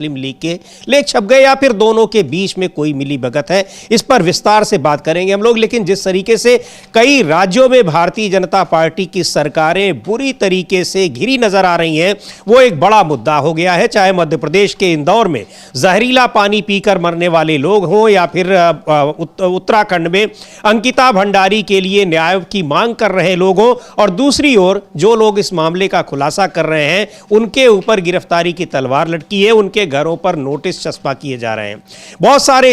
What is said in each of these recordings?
मुस्लिम league के लेख छप गए या फिर दोनों के बीच में कोई मिली भगत है, इस पर विस्तार से बात करेंगे हम लोग। लेकिन जिस तरीके से कई राज्यों में भारतीय जनता पार्टी की सरकारें बुरी तरीके से घिरी नजर आ रही हैं, वो एक बड़ा मुद्दा हो गया है। चाहे मध्य प्रदेश के इंदौर में जहरीला पानी पीकर मरने वाले लोग हों या फिर उत्तराखंड में अंकिता भंडारी के लिए न्याय की मांग कर रहे लोग हों, और दूसरी ओर जो लोग इस मामले का खुलासा कर रहे हैं उनके ऊपर गिरफ्तारी की तलवार लटकी है, उनके घरों पर नोटिस चस्पा किए जा रहे हैं। बहुत सारे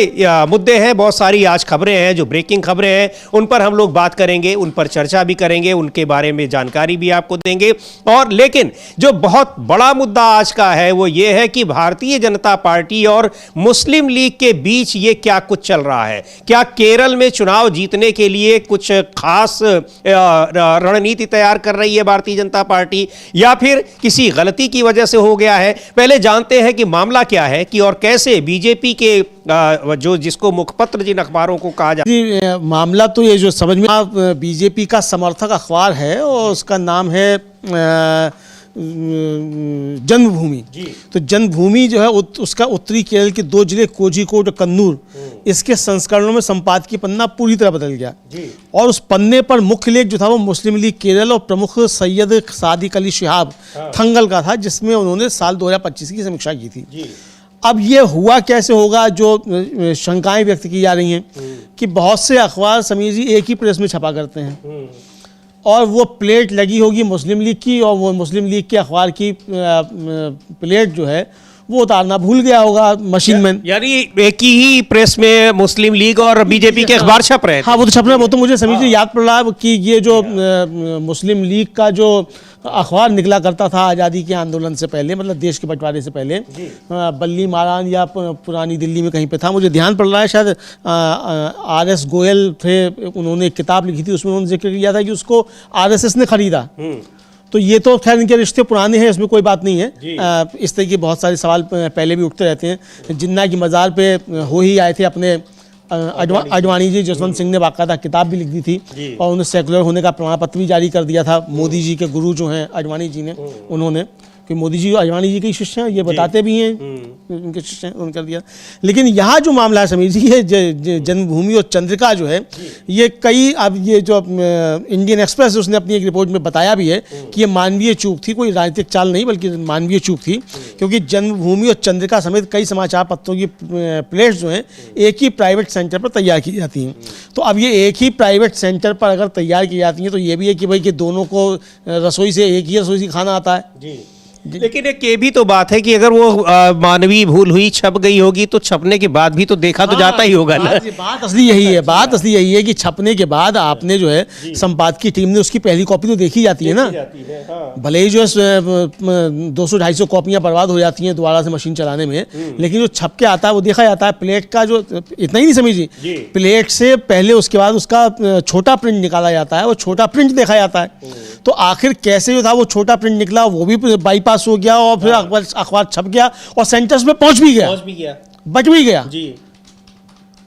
मुद्दे हैं, बहुत सारी आज खबरें हैं जो ब्रेकिंग खबरें हैं, उन पर हम लोग बात करेंगे, उन पर चर्चा भी करेंगे, उनके बारे में जानकारी भी आपको देंगे। और लेकिन जो बहुत बड़ा मुद्दा आज का है वो ये है कि भारतीय जनता पार्टी और मुस्लिम लीग के बीच ये क्या कुछ चल रहा है। क्या केरल में चुनाव जीतने के लिए कुछ खास रणनीति तैयार कर रही है भारतीय जनता पार्टी, या फिर किसी गलती की वजह से हो गया है? पहले जानते हैं कि मामला क्या है कि और कैसे बीजेपी के जो जिसको मुखपत्र जिन अखबारों को कहा जाता है। मामला तो ये जो समझ में बीजेपी का समर्थक अखबार है और उसका नाम है जन्मभूमि। तो जन्मभूमि जो है उसका उत्तरी केरल के दो जिले कोझिकोड और कन्नूर, इसके संस्करणों में संपादकीय पन्ना पूरी तरह बदल गया और उस पन्ने पर मुख्य लेख जो था वो मुस्लिम लीग केरल और प्रमुख सैयद सादिक अली शिहाब थंगल का था, जिसमें उन्होंने साल 2025 की समीक्षा की थी। अब ये हुआ कैसे होगा, जो शंकाएं व्यक्त की जा रही हैं कि बहुत से अखबार समीर जी एक ही प्रेस में छपा करते हैं और वो प्लेट लगी होगी मुस्लिम लीग की और वो मुस्लिम लीग के अखबार की प्लेट जो है वो उतारना भूल गया होगा मशीन मैन। यानी एक ही प्रेस में मुस्लिम लीग और बीजेपी के अखबार छप रहे हैं। हाँ, वो तो छप रहे हैं। वो तो मुझे समीर जी याद पड़ रहा है कि ये जो मुस्लिम लीग का जो अखबार निकला करता था आज़ादी के आंदोलन से पहले, मतलब देश के बंटवारे से पहले, बल्ली मारान या पुरानी दिल्ली में कहीं पे था, मुझे ध्यान पड़ रहा है, शायद RS गोयल थे, उन्होंने एक किताब लिखी थी, उसमें उन्होंने जिक्र किया था कि उसको RSS ने खरीदा। तो ये तो खैर इनके रिश्ते पुराने हैं, इसमें कोई बात नहीं है। इस तरह के बहुत सारे सवाल पहले भी उठते रहते हैं। जिन्ना की मज़ार पे हो ही आए थे अपने अडवाणी जी, जसवंत सिंह ने बाकायदा किताब भी लिख दी थी और उन्हें सेकुलर होने का प्रमाण पत्र भी जारी कर दिया था। मोदी जी के गुरु जो हैं अडवाणी जी ने, उन्होंने, कि मोदी जी अडवाणी जी के शिष्य हैं, ये बताते भी हैं उनके शिष्य हैं, उन्होंने कर दिया। लेकिन यहाँ जो मामला है समीर जी, ये जन्मभूमि और चंद्रिका जो है, ये कई, अब ये जो इंडियन एक्सप्रेस उसने अपनी एक रिपोर्ट में बताया भी है कि ये मानवीय चूक थी, कोई राजनीतिक चाल नहीं बल्कि मानवीय चूक थी, क्योंकि जन्मभूमि और चंद्रिका समेत कई समाचार पत्रों की प्लेट्स जो हैं एक ही प्राइवेट सेंटर पर तैयार की जाती हैं। तो अब ये एक ही प्राइवेट सेंटर पर अगर तैयार की जाती हैं तो ये भी है कि भाई कि दोनों को रसोई से, एक ही रसोई से खाना आता है। लेकिन एक ये भी तो बात है कि अगर वो मानवीय भूल हुई, छप गई होगी, तो छपने के बाद भी तो देखा तो जाता ही होगा ना। बात असली यही है, बात असली यही है कि छपने के बाद आपने जो है संपादकीय टीम ने उसकी पहली कॉपी तो देखी जाती है ना। भले ही जो है 200-250 कॉपियां बर्बाद हो जाती हैं दोबारा से मशीन चलाने में, लेकिन जो छप के आता है वो देखा जाता है। प्लेट का जो, इतना ही नहीं समझिए, प्लेट से पहले उसके बाद उसका छोटा प्रिंट निकाला जाता है, वो छोटा प्रिंट देखा जाता है। तो आखिर कैसे जो था वो छोटा प्रिंट निकला, वो भी बाईपास हो गया और फिर अखबार छप गया और सेंटर्स में पहुंच भी गया, बच भी गया जी।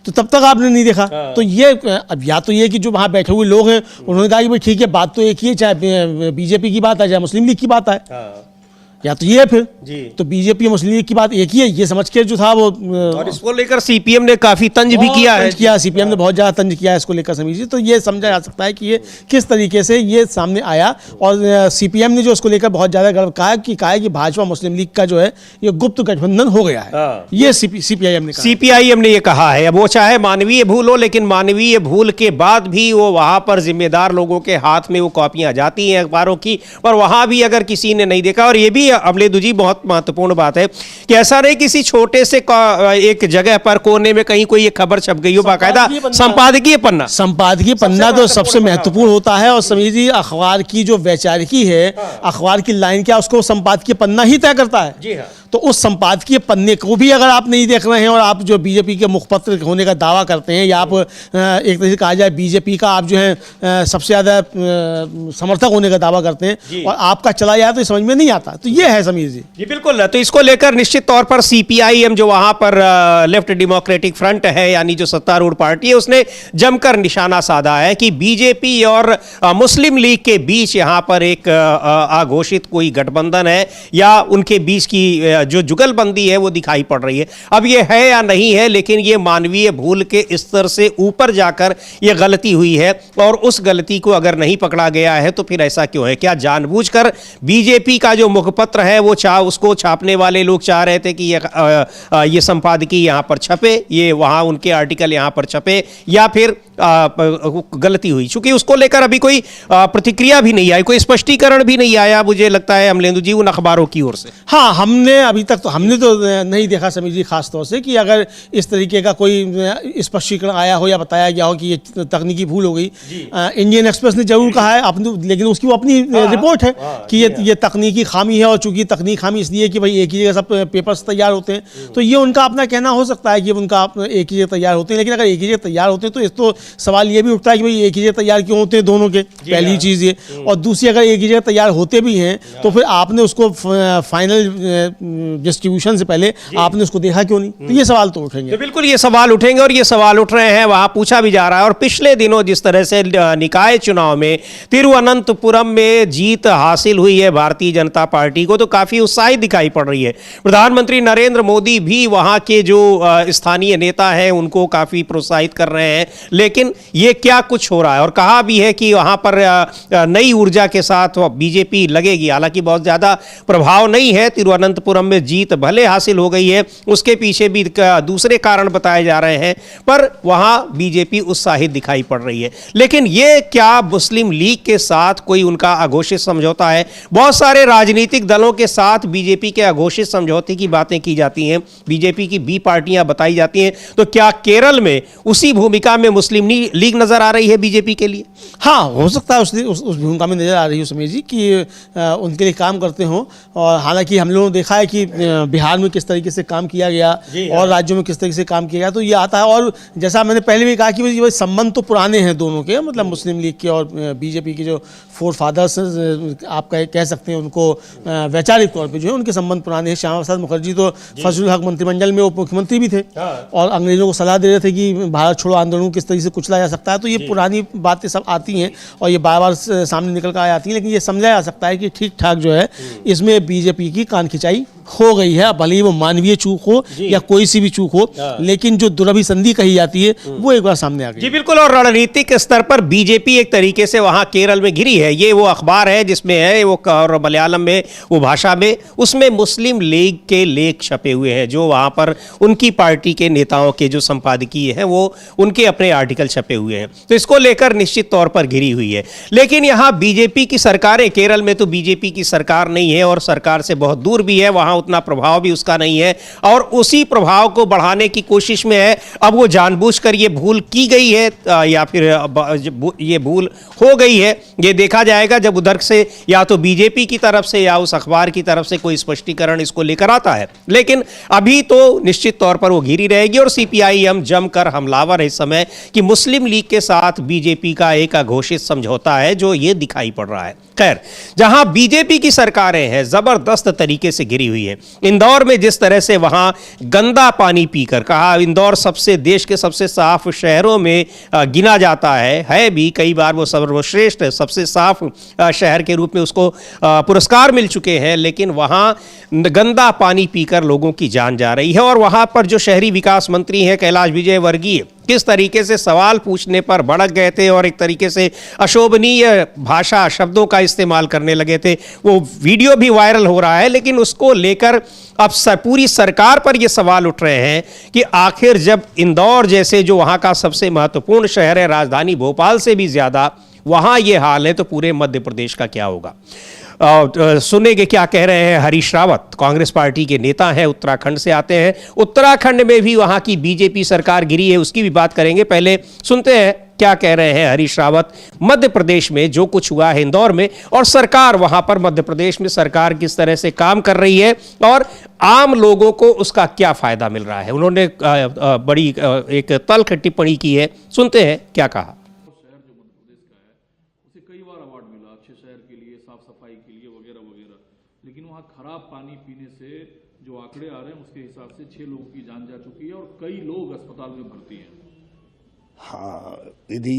तो तब तक आपने नहीं देखा। तो ये अब या तो ये कि जो वहां बैठे हुए लोग हैं उन्होंने कहा कि भाई ठीक है, बात तो एक ही है, चाहे बीजेपी की बात है चाहे मुस्लिम लीग की बात है, या तो ये है फिर तो बीजेपी और मुस्लिम लीग की बात एक ही है, ये समझ के जो था वो। और इसको लेकर सीपीएम ने काफी तंज भी किया है, सीपीएम ने बहुत ज्यादा तंज किया है इसको लेकर समीर जी। तो ये समझा जा सकता है कि ये किस तरीके से ये सामने आया, और सीपीएम ने जो उसको लेकर बहुत ज्यादा गर्व कहा कि भाजपा मुस्लिम लीग का जो है ये गुप्त गठबंधन हो गया है, ये सीपीआईएम ने ये कहा है। अब वो चाहे मानवीय भूल हो, लेकिन मानवीय भूल के बाद भी वो वहां पर जिम्मेदार लोगों के हाथ में वो कॉपियां जाती हैं अखबारों की, और वहां भी अगर किसी ने नहीं देखा, और ये भी अमलेदु जी बहुत महत्वपूर्ण बात है कि ऐसा नहीं किसी छोटे से एक जगह पर कोने में कहीं कोई एक खबर छप गई हो, बाकायदा संपादकीय पन्ना तो सबसे महत्वपूर्ण होता है। और समीर जी, अखबार की जो वैचारिकी है, अखबार की लाइन क्या, उसको संपादकीय पन्ना ही तय करता है। जी हाँ। तो उस संपादकीय पन्ने को भी अगर आप नहीं देख रहे हैं और आप जो बीजेपी के मुखपत्र होने का दावा करते हैं, या आप एक तरह से कहा जाए बीजेपी का आप जो है सबसे ज़्यादा समर्थक होने का दावा करते हैं और आपका चला जाए तो समझ में नहीं आता। तो ये है समीर जी बिल्कुल। तो इसको लेकर निश्चित तौर पर सीपीआईएम जो वहां पर लेफ्ट डेमोक्रेटिक फ्रंट है, यानी जो सत्तारूढ़ पार्टी है, उसने जमकर निशाना साधा है कि बीजेपी और मुस्लिम लीग के बीच यहाँ पर एक आघोषित कोई गठबंधन है या उनके बीच की जो जुगलबंदी है वो दिखाई पड़ रही है। अब ये है या नहीं है, लेकिन ये मानवीय भूल के स्तर से ऊपर जाकर ये गलती हुई है, और उस गलती को अगर नहीं पकड़ा गया है तो फिर ऐसा क्यों है? क्या जानबूझकर बीजेपी का जो मुखपत्र है वो उसको छापने वाले लोग चाह रहे थे कि ये संपादकीय यहाँ पर छपे, ये वहाँ उनके आर्टिकल यहाँ पर छपे, या फिर गलती हुई? चूंकि उसको लेकर अभी कोई प्रतिक्रिया भी नहीं आई, कोई स्पष्टीकरण भी नहीं आया, मुझे लगता है अमलेंदु जी, उन अखबारों की ओर से। हाँ, हमने अभी तक तो नहीं देखा समीर जी, खास तौर से कि अगर इस तरीके का कोई स्पष्टीकरण आया हो या बताया गया हो कि ये तकनीकी भूल हो गई। इंडियन एक्सप्रेस ने जरूर कहा है अपनी, लेकिन उसकी वो अपनी रिपोर्ट है कि ये तकनीकी खामी है, और चूंकि तकनीक खामी इसलिए कि भाई एक ही जगह सब पेपर्स तैयार होते हैं, तो ये उनका अपना कहना हो सकता है कि उनका एक ही जगह तैयार होते हैं। लेकिन अगर एक ही जगह तैयार होते हैं तो इस तो सवाल ये भी उठता है कि भाई एक ही जगह तैयार क्यों होते हैं दोनों के, पहली चीज़ ये। और दूसरी, अगर एक ही जगह तैयार होते भी हैं तो फिर आपने उसको फाइनल डिस्ट्रीब्यूशन से पहले आपने उसको देखा क्यों नहीं? तो ये सवाल तो उठेंगे, तो बिल्कुल ये सवाल उठेंगे, और ये सवाल उठ रहे हैं, वहां पूछा भी जा रहा है। और पिछले दिनों जिस तरह से निकाय चुनाव में तिरुवनंतपुरम में जीत हासिल हुई है भारतीय जनता पार्टी को, तो काफी उत्साहित दिखाई पड़ रही है। प्रधानमंत्री नरेंद्र मोदी भी वहां के जो स्थानीय नेता हैं उनको काफी प्रोत्साहित कर रहे हैं। लेकिन ये क्या कुछ हो रहा है? और कहा भी है कि वहां पर नई ऊर्जा के साथ बीजेपी लगेगी। हालांकि बहुत ज्यादा प्रभाव नहीं है, तिरुवनंतपुरम में जीत भले हासिल हो गई है, उसके पीछे भी दूसरे कारण बताए जा रहे हैं, पर वहां बीजेपी उत्साहित दिखाई पड़ रही है। लेकिन ये क्या मुस्लिम लीग के साथ कोई उनका अघोषित समझौता है? बहुत सारे राजनीतिक दलों के साथ बीजेपी के अघोषित समझौते की बातें की जाती हैं, बीजेपी की बी पार्टियां बताई जाती हैं, तो क्या केरल में उसी भूमिका में मुस्लिम लीग नजर आ रही है बीजेपी के लिए? हाँ, हो सकता है उस भूमिका में नजर आ रही हो समीर जी कि उनके लिए काम करते हों। और हालांकि हम लोगों ने देखा है कि बिहार में किस तरीके से काम किया गया और राज्यों में किस तरीके से काम किया गया, तो ये आता है। और जैसा मैंने पहले भी कहा कि भाई संबंध तो पुराने हैं दोनों के, मतलब मुस्लिम लीग के और बीजेपी के जो फोर फादर्स आप कह सकते हैं, उनको वैचारिक तौर पे जो है उनके संबंध पुराने हैं। श्यामा प्रसाद मुखर्जी तो फजलुल हक मंत्रिमंडल में उप मुख्यमंत्री भी थे और अंग्रेजों को सलाह दे रहे थे कि भारत छोड़ो आंदोलन को किस तरीके से कुचला जा सकता है। तो ये पुरानी बातें सब आती हैं और ये बार बार सामने निकल कर आ जाती हैं, लेकिन ये समझा जा सकता है कि ठीक ठाक जो है इसमें बीजेपी की कान खिंचाई हो गई है। भले ही वो मानवीय चूक हो या कोई सी भी चूक हो, लेकिन जो दुरभिसंधि कही जाती है वो एक बार सामने आ गई। जी बिल्कुल, और रणनीतिक स्तर पर बीजेपी एक तरीके से वहां केरल में घिरी है। ये वो अखबार है जिसमें है वो, और मलयालम में वो भाषा में, उसमें मुस्लिम लीग के लेख छपे हुए हैं, जो वहां पर उनकी पार्टी के नेताओं के जो संपादकीय है वो उनके अपने आर्टिकल छपे हुए हैं। तो इसको लेकर निश्चित तौर पर घिरी हुई है। लेकिन यहां बीजेपी की सरकारें, केरल में तो बीजेपी की सरकार नहीं है और सरकार से बहुत दूर भी है, वहां उतना प्रभाव भी उसका नहीं है, और उसी प्रभाव को बढ़ाने की कोशिश में है। अब वो जानबूझकर ये भूल की गई है या फिर ये भूल हो गई है, ये देखा जाएगा जब उधर से या तो बीजेपी की तरफ से या उस अखबार की तरफ से कोई स्पष्टीकरण इसको लेकर आता है। लेकिन अभी तो निश्चित तौर पर वो घिरी रहेगी और सीपीआईएम जमकर हमलावर है इस समय कि मुस्लिम लीग के साथ बीजेपी का एक अघोषित समझौता है, जो ये दिखाई पड़ रहा है। खैर, जहां बीजेपी की सरकारें हैं जबरदस्त तरीके से घिरी हुई है। इंदौर में जिस तरह से वहां गंदा पानी पीकर, कहा इंदौर देश के सबसे साफ शहरों में गिना जाता है भी, कई बार वो सर्वश्रेष्ठ सबसे साफ शहर के रूप में उसको पुरस्कार मिल चुके हैं, लेकिन वहां गंदा पानी पीकर लोगों की जान जा रही है। और वहां पर जो शहरी विकास मंत्री हैं कैलाश विजयवर्गीय, किस तरीके से सवाल पूछने पर भड़क गए थे और एक तरीके से अशोभनीय भाषा शब्दों का इस्तेमाल करने लगे थे। वो वीडियो भी वायरल हो रहा है, लेकिन उसको लेकर अब पूरी सरकार पर ये सवाल उठ रहे हैं कि आखिर जब इंदौर जैसे जो वहाँ का सबसे महत्वपूर्ण शहर है, राजधानी भोपाल से भी ज़्यादा वहाँ ये हाल है, तो पूरे मध्य प्रदेश का क्या होगा? सुनेंगे क्या कह रहे हैं हरीश रावत, कांग्रेस पार्टी के नेता हैं, उत्तराखंड से आते हैं। उत्तराखंड में भी वहाँ की बीजेपी सरकार गिरी है, उसकी भी बात करेंगे। पहले सुनते हैं क्या कह रहे हैं हरीश रावत, मध्य प्रदेश में जो कुछ हुआ है इंदौर में, और सरकार वहां पर मध्य प्रदेश में सरकार किस तरह से काम कर रही है और आम लोगों को उसका क्या फायदा मिल रहा है। उन्होंने बड़ी एक तल्ख टिप्पणी की है, सुनते हैं क्या कहा। कई बार अवार्ड मिला अच्छे शहर के लिए, साफ सफाई के लिए वगैरह वगैरह, लेकिन वहाँ खराब पानी पीने से जो आंकड़े आ रहे हैं उसके हिसाब से 6 लोगों की जान जा चुकी है और कई लोग अस्पताल में भर्ती हैं। हाँ, यदि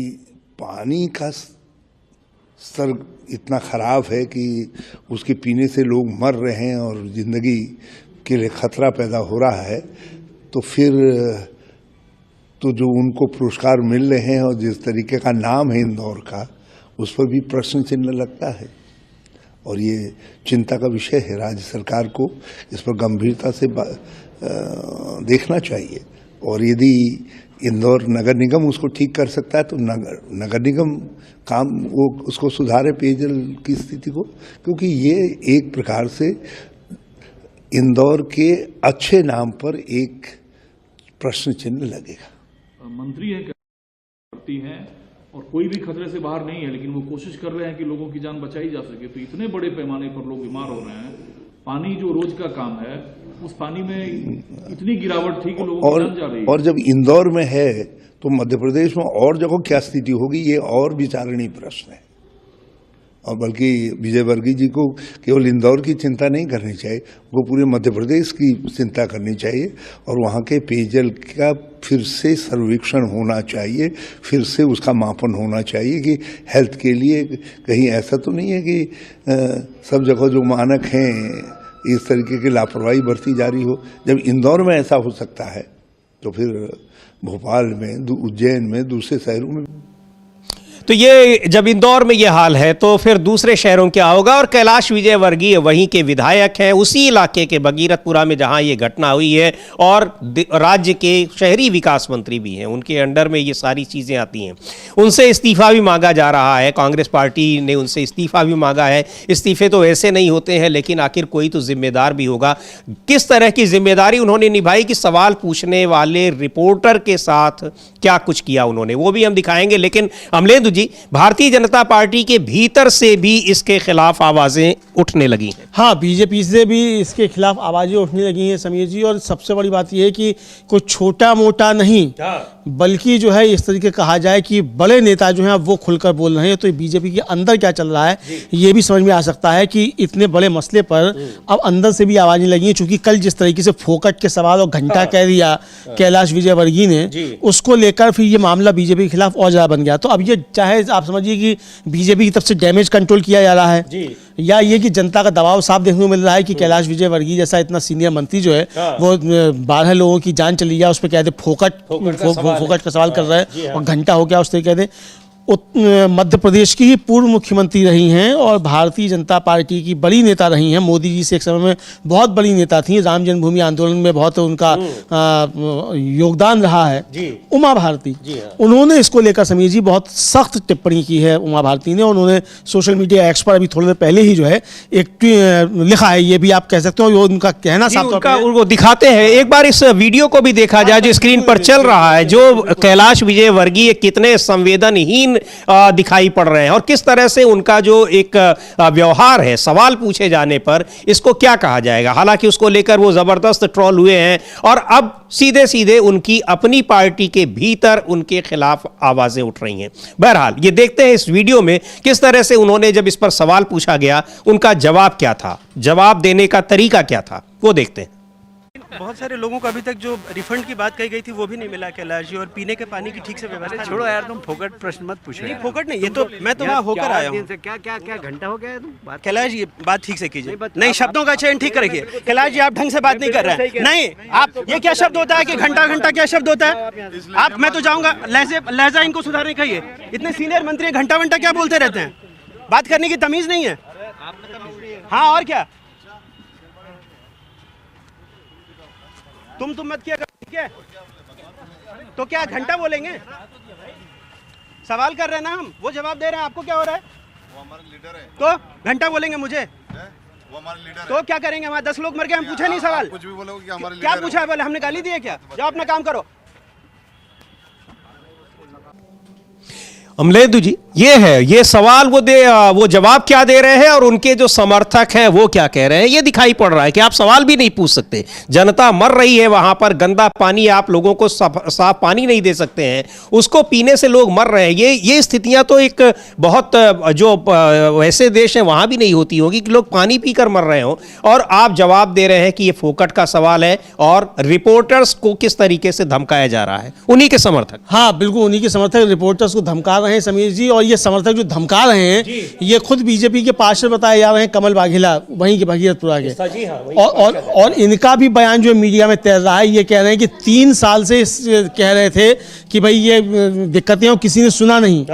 पानी का स्तर इतना खराब है कि उसके पीने से लोग मर रहे हैं और जिंदगी के लिए खतरा पैदा हो रहा है, तो फिर तो जो उनको पुरस्कार मिल रहे हैं और जिस तरीके का नाम है इंदौर का, उस पर भी प्रश्न चिन्ह लगता है। और ये चिंता का विषय है। राज्य सरकार को इस पर गंभीरता से देखना चाहिए, और यदि इंदौर नगर निगम उसको ठीक कर सकता है तो नगर निगम काम वो उसको सुधारे पेयजल की स्थिति को, क्योंकि ये एक प्रकार से इंदौर के अच्छे नाम पर एक प्रश्न चिन्ह लगेगा। मंत्री हैं, करती हैं और कोई भी खतरे से बाहर नहीं है, लेकिन वो कोशिश कर रहे हैं कि लोगों की जान बचाई जा सके। तो इतने बड़े पैमाने पर लोग बीमार हो रहे हैं। पानी जो रोज का काम है, उस पानी में इतनी गिरावट थी कि लोगों की जान जा रही है। और जब इंदौर में है तो मध्य प्रदेश में और जगह क्या स्थिति होगी, ये और विचारणीय प्रश्न है। और बल्कि विजय वर्गीय जी को केवल इंदौर की चिंता नहीं करनी चाहिए, वो पूरे मध्य प्रदेश की चिंता करनी चाहिए। और वहाँ के पेयजल का फिर से सर्वेक्षण होना चाहिए, फिर से उसका मापन होना चाहिए कि हेल्थ के लिए कहीं ऐसा तो नहीं है कि सब जगह जो मानक हैं इस तरीके की लापरवाही बरती जा रही हो। जब इंदौर में ऐसा हो सकता है तो फिर भोपाल में, उज्जैन में, दूसरे शहरों में। तो ये जब इंदौर में ये हाल है तो फिर दूसरे शहरों क्या होगा। और कैलाश विजयवर्गीय वहीं के विधायक हैं, उसी इलाके के भगीरथपुरा में जहां ये घटना हुई है, और राज्य के शहरी विकास मंत्री भी हैं, उनके अंडर में ये सारी चीज़ें आती हैं। उनसे इस्तीफा भी मांगा जा रहा है, कांग्रेस पार्टी ने उनसे इस्तीफा भी मांगा है। इस्तीफे तो ऐसे नहीं होते हैं, लेकिन आखिर कोई तो जिम्मेदार भी होगा। किस तरह की जिम्मेदारी उन्होंने निभाई कि सवाल पूछने वाले रिपोर्टर के साथ क्या कुछ किया उन्होंने, वो भी हम दिखाएंगे। लेकिन अमलेंदु जी, भारतीय जनता पार्टी के भीतर से भी इसके खिलाफ आवाजें उठने लगी हैं। हाँ, बीजेपी से भी इसके खिलाफ आवाजें उठने लगी हैं समीर जी। और सबसे बड़ी बात यह है कि कोई छोटा मोटा नहीं, बल्कि जो है इस तरीके कहा जाए कि बड़े नेता जो हैं वो खुलकर बोल रहे हैं। तो बीजेपी के अंदर क्या चल रहा है ये भी समझ में आ सकता है कि इतने बड़े मसले पर अब अंदर से भी आवाजें लगी हैं। चूंकि कल जिस तरीके से फोकट के सवाल और घंटा कह दिया कैलाश विजयवर्गीय ने, उसको लेकर फिर ये मामला बीजेपी के खिलाफ और ज्यादा बन गया। तो अब ये चाहे आप समझिए कि बीजेपी की तरफ से डैमेज कंट्रोल किया जा रहा है, या ये कि जनता का दबाव साफ देखने को मिल रहा है कि कैलाश विजयवर्गीय जैसा इतना सीनियर मंत्री जो है वो 12 लोगों की जान चली जाए उस पर कहते फोकट का सवाल कर रहे हैं, और घंटा हो गया उस तरीके कहते। मध्य प्रदेश की ही पूर्व मुख्यमंत्री रही हैं और भारतीय जनता पार्टी की बड़ी नेता रही हैं। मोदी जी से एक समय में बहुत बड़ी नेता थी, राम जन्मभूमि आंदोलन में बहुत उनका योगदान रहा है। उमा भारती, उन्होंने इसको लेकर समीर जी बहुत सख्त टिप्पणी की है। उमा भारती ने, उन्होंने सोशल मीडिया एक्स पर अभी थोड़ी देर पहले ही जो है एक लिखा है, ये भी आप कह सकते हो, उनका कहना साफ तौर पर वो दिखाते हैं। एक बार इस वीडियो को भी देखा जाए जो स्क्रीन पर चल रहा है, जो कैलाश विजयवर्गीय कितने संवेदनहीन दिखाई पड़ रहे हैं और किस तरह से उनका जो एक व्यवहार है सवाल पूछे जाने पर, इसको क्या कहा जाएगा। हालांकि उसको लेकर वो जबरदस्त ट्रोल हुए हैं और अब सीधे सीधे उनकी अपनी पार्टी के भीतर उनके खिलाफ आवाजें उठ रही हैं। बहरहाल ये देखते हैं इस वीडियो में किस तरह से उन्होंने, जब इस पर सवाल पूछा गया, उनका जवाब क्या था, जवाब देने का तरीका क्या था, वो देखते हैं। बहुत सारे लोगों को अभी तक जो रिफंड की बात कही गई थी वो भी नहीं मिला कैलाश जी, और पीने के पानी की ठीक से व्यवस्था। छोड़ो यार, तुम फोकट प्रश्न मत पूछो। नहीं, फोकट नहीं, ये तो मैं तो वहाँ होकर आया हूँ। क्या क्या क्या घंटा हो गया है तुम बात। कैलाश जी बात ठीक से कीजिए, नहीं शब्दों का चयन ठीक करिए। कैलाश जी आप ढंग से बात नहीं कर रहे हैं। नहीं, आप ये क्या शब्द होता है कि घंटा घंटा क्या शब्द होता है। आप, मैं तो जाऊँगा, लहजा इनको सुधारने कहिए। इतने सीनियर मंत्री घंटा घंटा क्या बोलते रहते हैं, बात करने की तमीज नहीं है। हाँ और क्या, तुम मत किया, ठीक है। तो क्या घंटा बोलेंगे, सवाल कर रहे हैं ना हम, वो जवाब दे रहे हैं, आपको क्या हो रहा है। वो हमारे लीडर है, तो घंटा बोलेंगे मुझे, वो हमारे लीडर तो है। क्या करेंगे, हमारे 10 लोग मर गए, हम पूछे नहीं सवाल, कुछ भी बोलोगे कि हमारे क्या पूछा है, बोले हमने गाली दी है क्या, जाओ अपना काम करो। अमलेंदु जी, ये है, ये सवाल वो जवाब क्या दे रहे हैं और उनके जो समर्थक हैं वो क्या कह रहे हैं, ये दिखाई पड़ रहा है कि आप सवाल भी नहीं पूछ सकते। जनता मर रही है वहां पर, गंदा पानी, आप लोगों को साफ पानी नहीं दे सकते हैं, उसको पीने से लोग मर रहे हैं। ये स्थितियां तो एक बहुत जो वैसे देश हैं वहां भी नहीं होती होगी कि लोग पानी पीकर मर रहे हो, और आप जवाब दे रहे हैं कि ये फोकट का सवाल है और रिपोर्टर्स को किस तरीके से धमकाया जा रहा है। उन्हीं के समर्थक, हाँ बिल्कुल उन्हीं के समर्थक रिपोर्टर्स को धमका रहे हैं समीर जी। और और ये समर्थक जो धमका रहे हैं ये खुद बीजेपी के पार्षद बताए जा रहे हैं, कमल वाघेला वहीं के भगीरथपुरा के। और इनका भी बयान जो मीडिया में तैर रहा है, ये कह रहे हैं कि 3 साल से कह रहे थे कि भाई ये दिक्कतें और किसी ने सुना नहीं।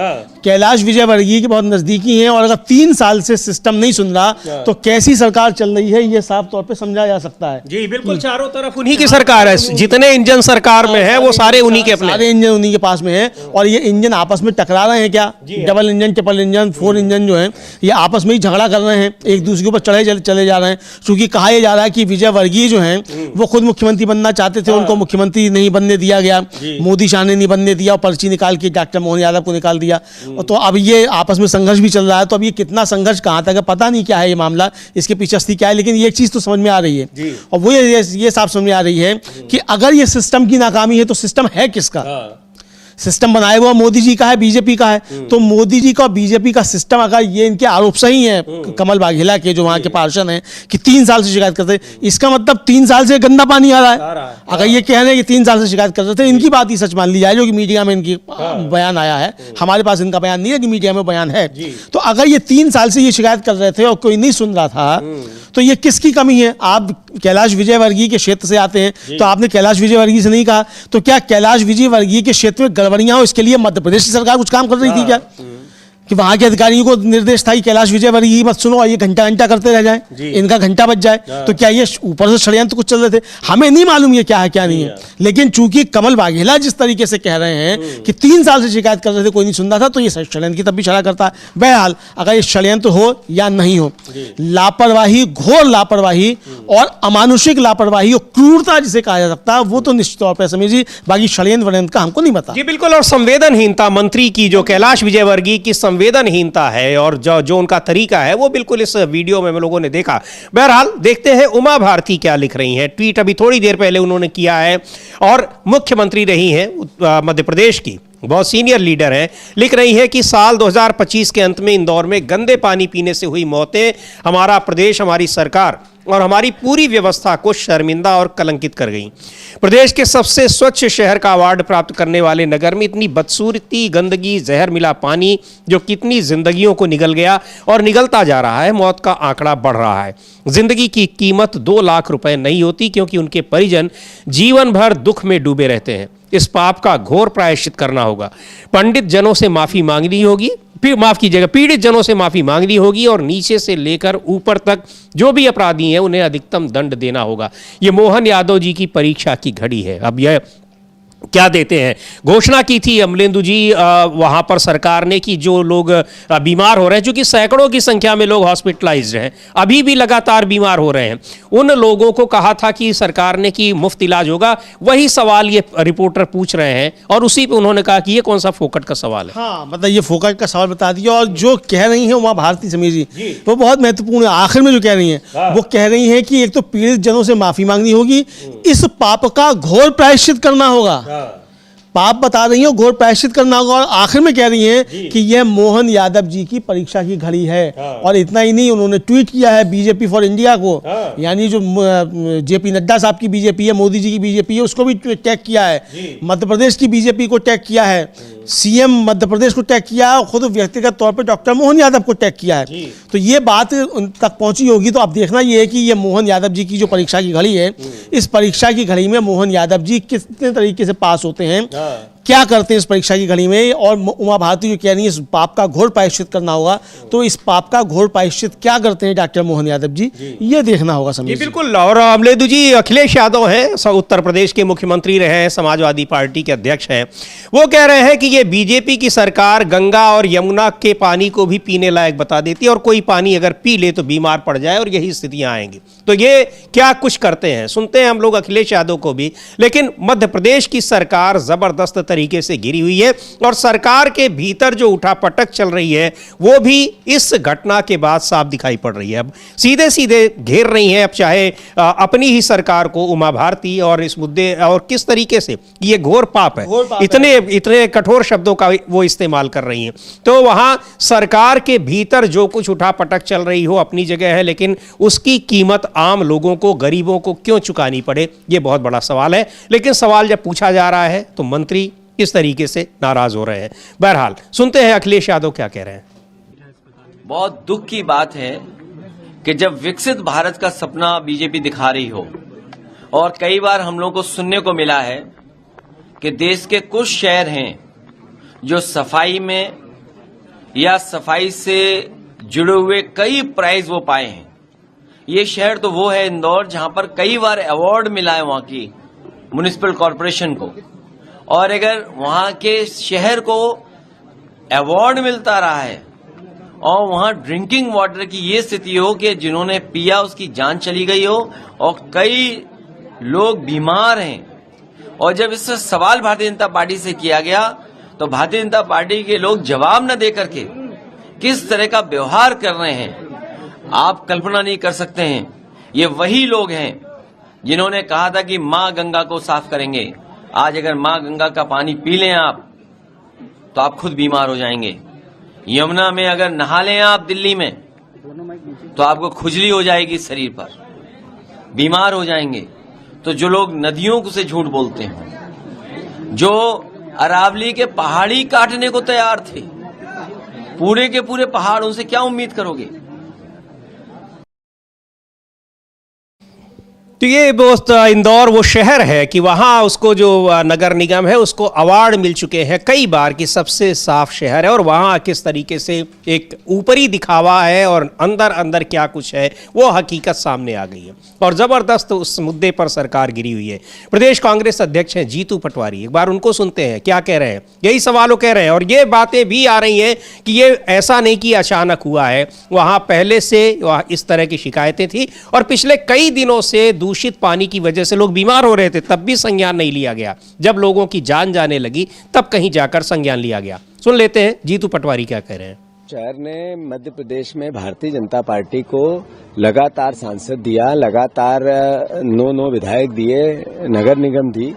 कैलाश विजयवर्गीय के बहुत नजदीकी हैं और अगर 3 साल से सिस्टम नहीं सुन रहा तो कैसी सरकार चल रही है, ये साफ तौर पे समझा जा सकता है। जी बिल्कुल, चारों तरफ उन्हीं की सरकार है, जितने इंजन सरकार में है वो सारे उन्हीं के अपने, सारे इंजन उन्हीं के पास में है। और ये इंजन आपस में टकरा रहे हैं क्या? Double engine, triple engine, 4 engine जो है ये आपस में ही झगड़ा कर रहे हैं, एक दूसरे के ऊपर चले जा रहे हैं। क्योंकि कहा यह जा रहा है कि विजयवर्गीय जो हैं वो खुद मुख्यमंत्री बनना चाहते थे, उनको मुख्यमंत्री नहीं बनने दिया गया, मोदी शाह ने नहीं बनने दिया और पर्ची निकाल के डॉक्टर मोहन यादव को निकाल दिया। तो अब ये आपस में संघर्ष भी चल रहा है। तो अब ये कितना संघर्ष कहाँ तक है पता नहीं, क्या है ये मामला, इसके पीछे असली क्या है। लेकिन ये एक चीज तो समझ में आ रही है और वो ये साफ समझ में आ रही है कि अगर ये सिस्टम की नाकामी है तो सिस्टम है किसका? सिस्टम बनाया हुआ मोदी जी का है, बीजेपी का है। तो मोदी जी का और बीजेपी का सिस्टम, अगर ये इनके आरोप सही हैं कमल वाघेला के जो वहां के पार्षद हैं कि 3 साल से शिकायत करते हैं, इसका मतलब 3 साल से गंदा पानी आ रहा है। अगर ये कह रहे हैं कि 3 साल से शिकायत करते थे, इनकी बात ही सच मान ली जाए जो कि मीडिया में इनकी बयान आया है। हमारे पास इनका बयान नहीं है कि मीडिया में बयान है। तो अगर ये 3 साल से ये शिकायत कर रहे थे और कोई नहीं सुन रहा था तो ये किसकी कमी है? आप कैलाश विजयवर्गीय के क्षेत्र से आते हैं तो आपने कैलाश विजयवर्गीय से नहीं कहा, तो क्या कैलाश विजयवर्गीय के क्षेत्र में गड़बड़ियां हो इसके लिए मध्य प्रदेश की सरकार कुछ काम कर रही थी क्या? कि वहां के अधिकारियों को निर्देश था कि कैलाश विजयवर्गीय मत सुनो, ये घंटा करते रह जाएं, इनका घंटा बज जाए। तो क्या ये ऊपर से षड्यंत्र कुछ चल रहे थे? हमें नहीं मालूम ये क्या है क्या नहीं है। लेकिन चूंकि कमल वाघेला जिस तरीके से कह रहे हैं कि 3 साल से शिकायत कर रहे थे कोई नहीं सुन रहा था, तो ये षड्यंत्र की तब भी छड़ा करता है। बहरहाल अगर ये षड्यंत्र हो या नहीं हो, लापरवाही, घोर लापरवाही और अमानुषिक लापरवाही और क्रूरता जिसे कहा जा सकता है वो तो निश्चित तौर पर समझिए, बाकी षड्यंत्र का हमको नहीं पता। जी बिल्कुल, और संवेदनहीनता मंत्री की, जो कैलाश विजयवर्गीय की संवेदनहीनता है और जो उनका तरीका है वो बिल्कुल इस वीडियो में हम लोगों ने देखा। बहरहाल देखते हैं उमा भारती क्या लिख रही हैं। ट्वीट अभी थोड़ी देर पहले उन्होंने किया है और मुख्यमंत्री रही हैं मध्य प्रदेश की, बहुत सीनियर लीडर हैं। लिख रही है कि साल 2025 के अंत में इंदौर में गंदे पानी पीने से हुई मौतें हमारा प्रदेश, हमारी सरकार और हमारी पूरी व्यवस्था को शर्मिंदा और कलंकित कर गई। प्रदेश के सबसे स्वच्छ शहर का अवार्ड प्राप्त करने वाले नगर में इतनी बदसूरती, गंदगी, जहर मिला पानी जो कितनी जिंदगियों को निगल गया और निगलता जा रहा है। मौत का आंकड़ा बढ़ रहा है। जिंदगी की कीमत 2 लाख रुपए नहीं होती, क्योंकि उनके परिजन जीवन भर दुख में डूबे रहते हैं। इस पाप का घोर प्रायश्चित करना होगा। पंडित जनों से माफी मांगनी होगी, माफ कीजिएगा, पीड़ित जनों से माफी मांगनी होगी और नीचे से लेकर ऊपर तक जो भी अपराधी हैं उन्हें अधिकतम दंड देना होगा। ये मोहन यादव जी की परीक्षा की घड़ी है। अब यह क्या देते हैं? घोषणा की थी अमलेंदु जी वहां पर सरकार ने कि जो लोग बीमार हो रहे हैं, क्योंकि सैकड़ों की संख्या में लोग हॉस्पिटलाइज्ड हैं, अभी भी लगातार बीमार हो रहे हैं, उन लोगों को कहा था कि सरकार ने कि मुफ्त इलाज होगा। वही सवाल ये रिपोर्टर पूछ रहे हैं और उसी पे उन्होंने कहा कि ये कौन सा फोकट का सवाल है। हाँ, मतलब ये फोकट का सवाल बता दिया। और जो कह रही है उमा भारती समीर जी वो बहुत महत्वपूर्ण है। आखिर में जो कह रही है वो कह रही है कि एक तो पीड़ित जनों से माफी मांगनी होगी, इस पाप का घोर प्रायश्चित करना होगा। पाप बता रही है, घोर प्रायश्चित करना होगा। और आखिर में कह रही हैं कि यह मोहन यादव जी की परीक्षा की घड़ी है। और इतना ही नहीं, उन्होंने ट्वीट किया है बीजेपी फॉर इंडिया को, यानी जो जेपी नड्डा साहब की बीजेपी है, मोदी जी की बीजेपी है, उसको भी टैग किया है। मध्य प्रदेश की बीजेपी को टैग किया है, सीएम मध्य प्रदेश को टैग किया है और खुद व्यक्तिगत तौर पर डॉक्टर मोहन यादव को टैग किया है। तो ये बात उन तक पहुंची होगी। तो अब देखना ये है कि ये मोहन यादव जी की जो परीक्षा की घड़ी है, इस परीक्षा की घड़ी में मोहन यादव जी कितने तरीके से पास होते हैं, क्या करते हैं इस परीक्षा की घड़ी में। और उमा भारती जो कह रही है इस पाप का घोर प्रायश्चित करना होगा, तो इस पाप का घोर प्रायश्चित क्या करते हैं डॉक्टर मोहन यादव जी, ये देखना होगा समीर। बिल्कुल। और अमलेदु जी, अखिलेश यादव हैं, उत्तर प्रदेश के मुख्यमंत्री रहे हैं, समाजवादी पार्टी के अध्यक्ष हैं। वो कह रहे हैं कि ये बीजेपी की सरकार गंगा और यमुना के पानी को भी पीने लायक बता देती है और कोई पानी अगर पी ले तो बीमार पड़ जाए और यही स्थितियां आएंगी। तो ये क्या कुछ करते हैं, सुनते हैं हम लोग अखिलेश यादव को भी। लेकिन मध्य प्रदेश की सरकार जबरदस्त तरीके से घिरी हुई है और सरकार के भीतर जो उठापटक चल रही है वो भी इस घटना के बाद साफ दिखाई पड़ रही है। अब सीधे सीधे घेर रही है, अब चाहे अपनी ही सरकार को उमा भारती, और इस मुद्दे और किस तरीके से ये घोर पाप है, इतने कठोर शब्दों का वो इस्तेमाल कर रही हैं। तो वहां सरकार के भीतर जो कुछ उठापटक चल रही हो अपनी जगह है, लेकिन उसकी कीमत आम लोगों को, गरीबों को क्यों चुकानी पड़े, ये बहुत बड़ा सवाल है। लेकिन सवाल जब पूछा जा रहा है तो मंत्री इस तरीके से नाराज हो रहे हैं। बहरहाल सुनते हैं अखिलेश यादव क्या कह रहे हैं। बहुत दुख की बात है कि जब विकसित भारत का सपना बीजेपी दिखा रही हो, और कई बार हम लोगों को सुनने को मिला है कि देश के कुछ शहर हैं जो सफाई में या सफाई से जुड़े हुए कई प्राइज वो पाए हैं। ये शहर तो वो है इंदौर, जहां पर कई बार अवार्ड मिला है वहां की म्युनिसिपल कॉरपोरेशन को, और अगर वहां के शहर को अवार्ड मिलता रहा है और वहां ड्रिंकिंग वाटर की ये स्थिति हो कि जिन्होंने पिया उसकी जान चली गई हो और कई लोग बीमार हैं, और जब इस सवाल भारतीय जनता पार्टी से किया गया तो भारतीय जनता पार्टी के लोग जवाब न दे करके किस तरह का व्यवहार कर रहे हैं आप कल्पना नहीं कर सकते हैं। ये वही लोग हैं जिन्होंने कहा था कि मां गंगा को साफ करेंगे। आज अगर मां गंगा का पानी पी लें आप तो आप खुद बीमार हो जाएंगे। यमुना में अगर नहा लें आप दिल्ली में तो आपको खुजली हो जाएगी शरीर पर, बीमार हो जाएंगे। तो जो लोग नदियों से झूठ बोलते हैं, जो अरावली के पहाड़ी काटने को तैयार थे, पूरे के पूरे पहाड़, उनसे क्या उम्मीद करोगे। तो ये दोस्त इंदौर वो शहर है कि वहाँ उसको जो नगर निगम है उसको अवार्ड मिल चुके हैं कई बार कि सबसे साफ शहर है, और वहाँ किस तरीके से एक ऊपरी दिखावा है और अंदर अंदर क्या कुछ है वो हकीकत सामने आ गई है, और ज़बरदस्त उस मुद्दे पर सरकार गिरी हुई है। प्रदेश कांग्रेस अध्यक्ष हैं जीतू पटवारी, एक बार उनको सुनते हैं क्या कह रहे हैं। यही सवाल वो कह रहे हैं, और ये बातें भी आ रही हैं कि ये ऐसा नहीं कि अचानक हुआ है, वहाँ पहले से इस तरह की शिकायतें थी और पिछले कई दिनों से दूषित पानी की वजह से लोग बीमार हो रहे थे, तब भी संज्ञान नहीं लिया गया। जब लोगों की जान जाने लगी तब कहीं जाकर संज्ञान लिया गया। सुन लेते हैं जीतू पटवारी क्या कह रहे हैं। शहर ने मध्य प्रदेश में भारतीय जनता पार्टी को लगातार सांसद दिया, लगातार 9 विधायक दिए, नगर निगम दी,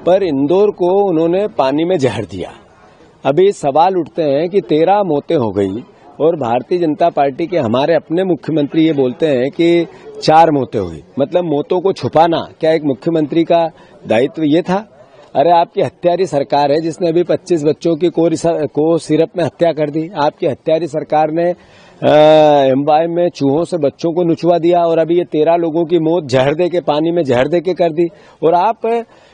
पर इंदौर को उन्होंने पानी में जहर दिया। अभी सवाल उठते हैं कि 13 मौतें हो गई और भारतीय जनता पार्टी के हमारे अपने मुख्यमंत्री ये बोलते हैं कि 4 मौतें हुई। मतलब मौतों को छुपाना क्या एक मुख्यमंत्री का दायित्व ये था? अरे आपकी हत्यारी सरकार है जिसने अभी 25 बच्चों की को सिरप में हत्या कर दी। आपकी हत्यारी सरकार ने एम्बाई में चूहों से बच्चों को नुचवा दिया, और अभी ये 13 लोगों की मौत जहर दे के, पानी में जहर दे के कर दी। और आप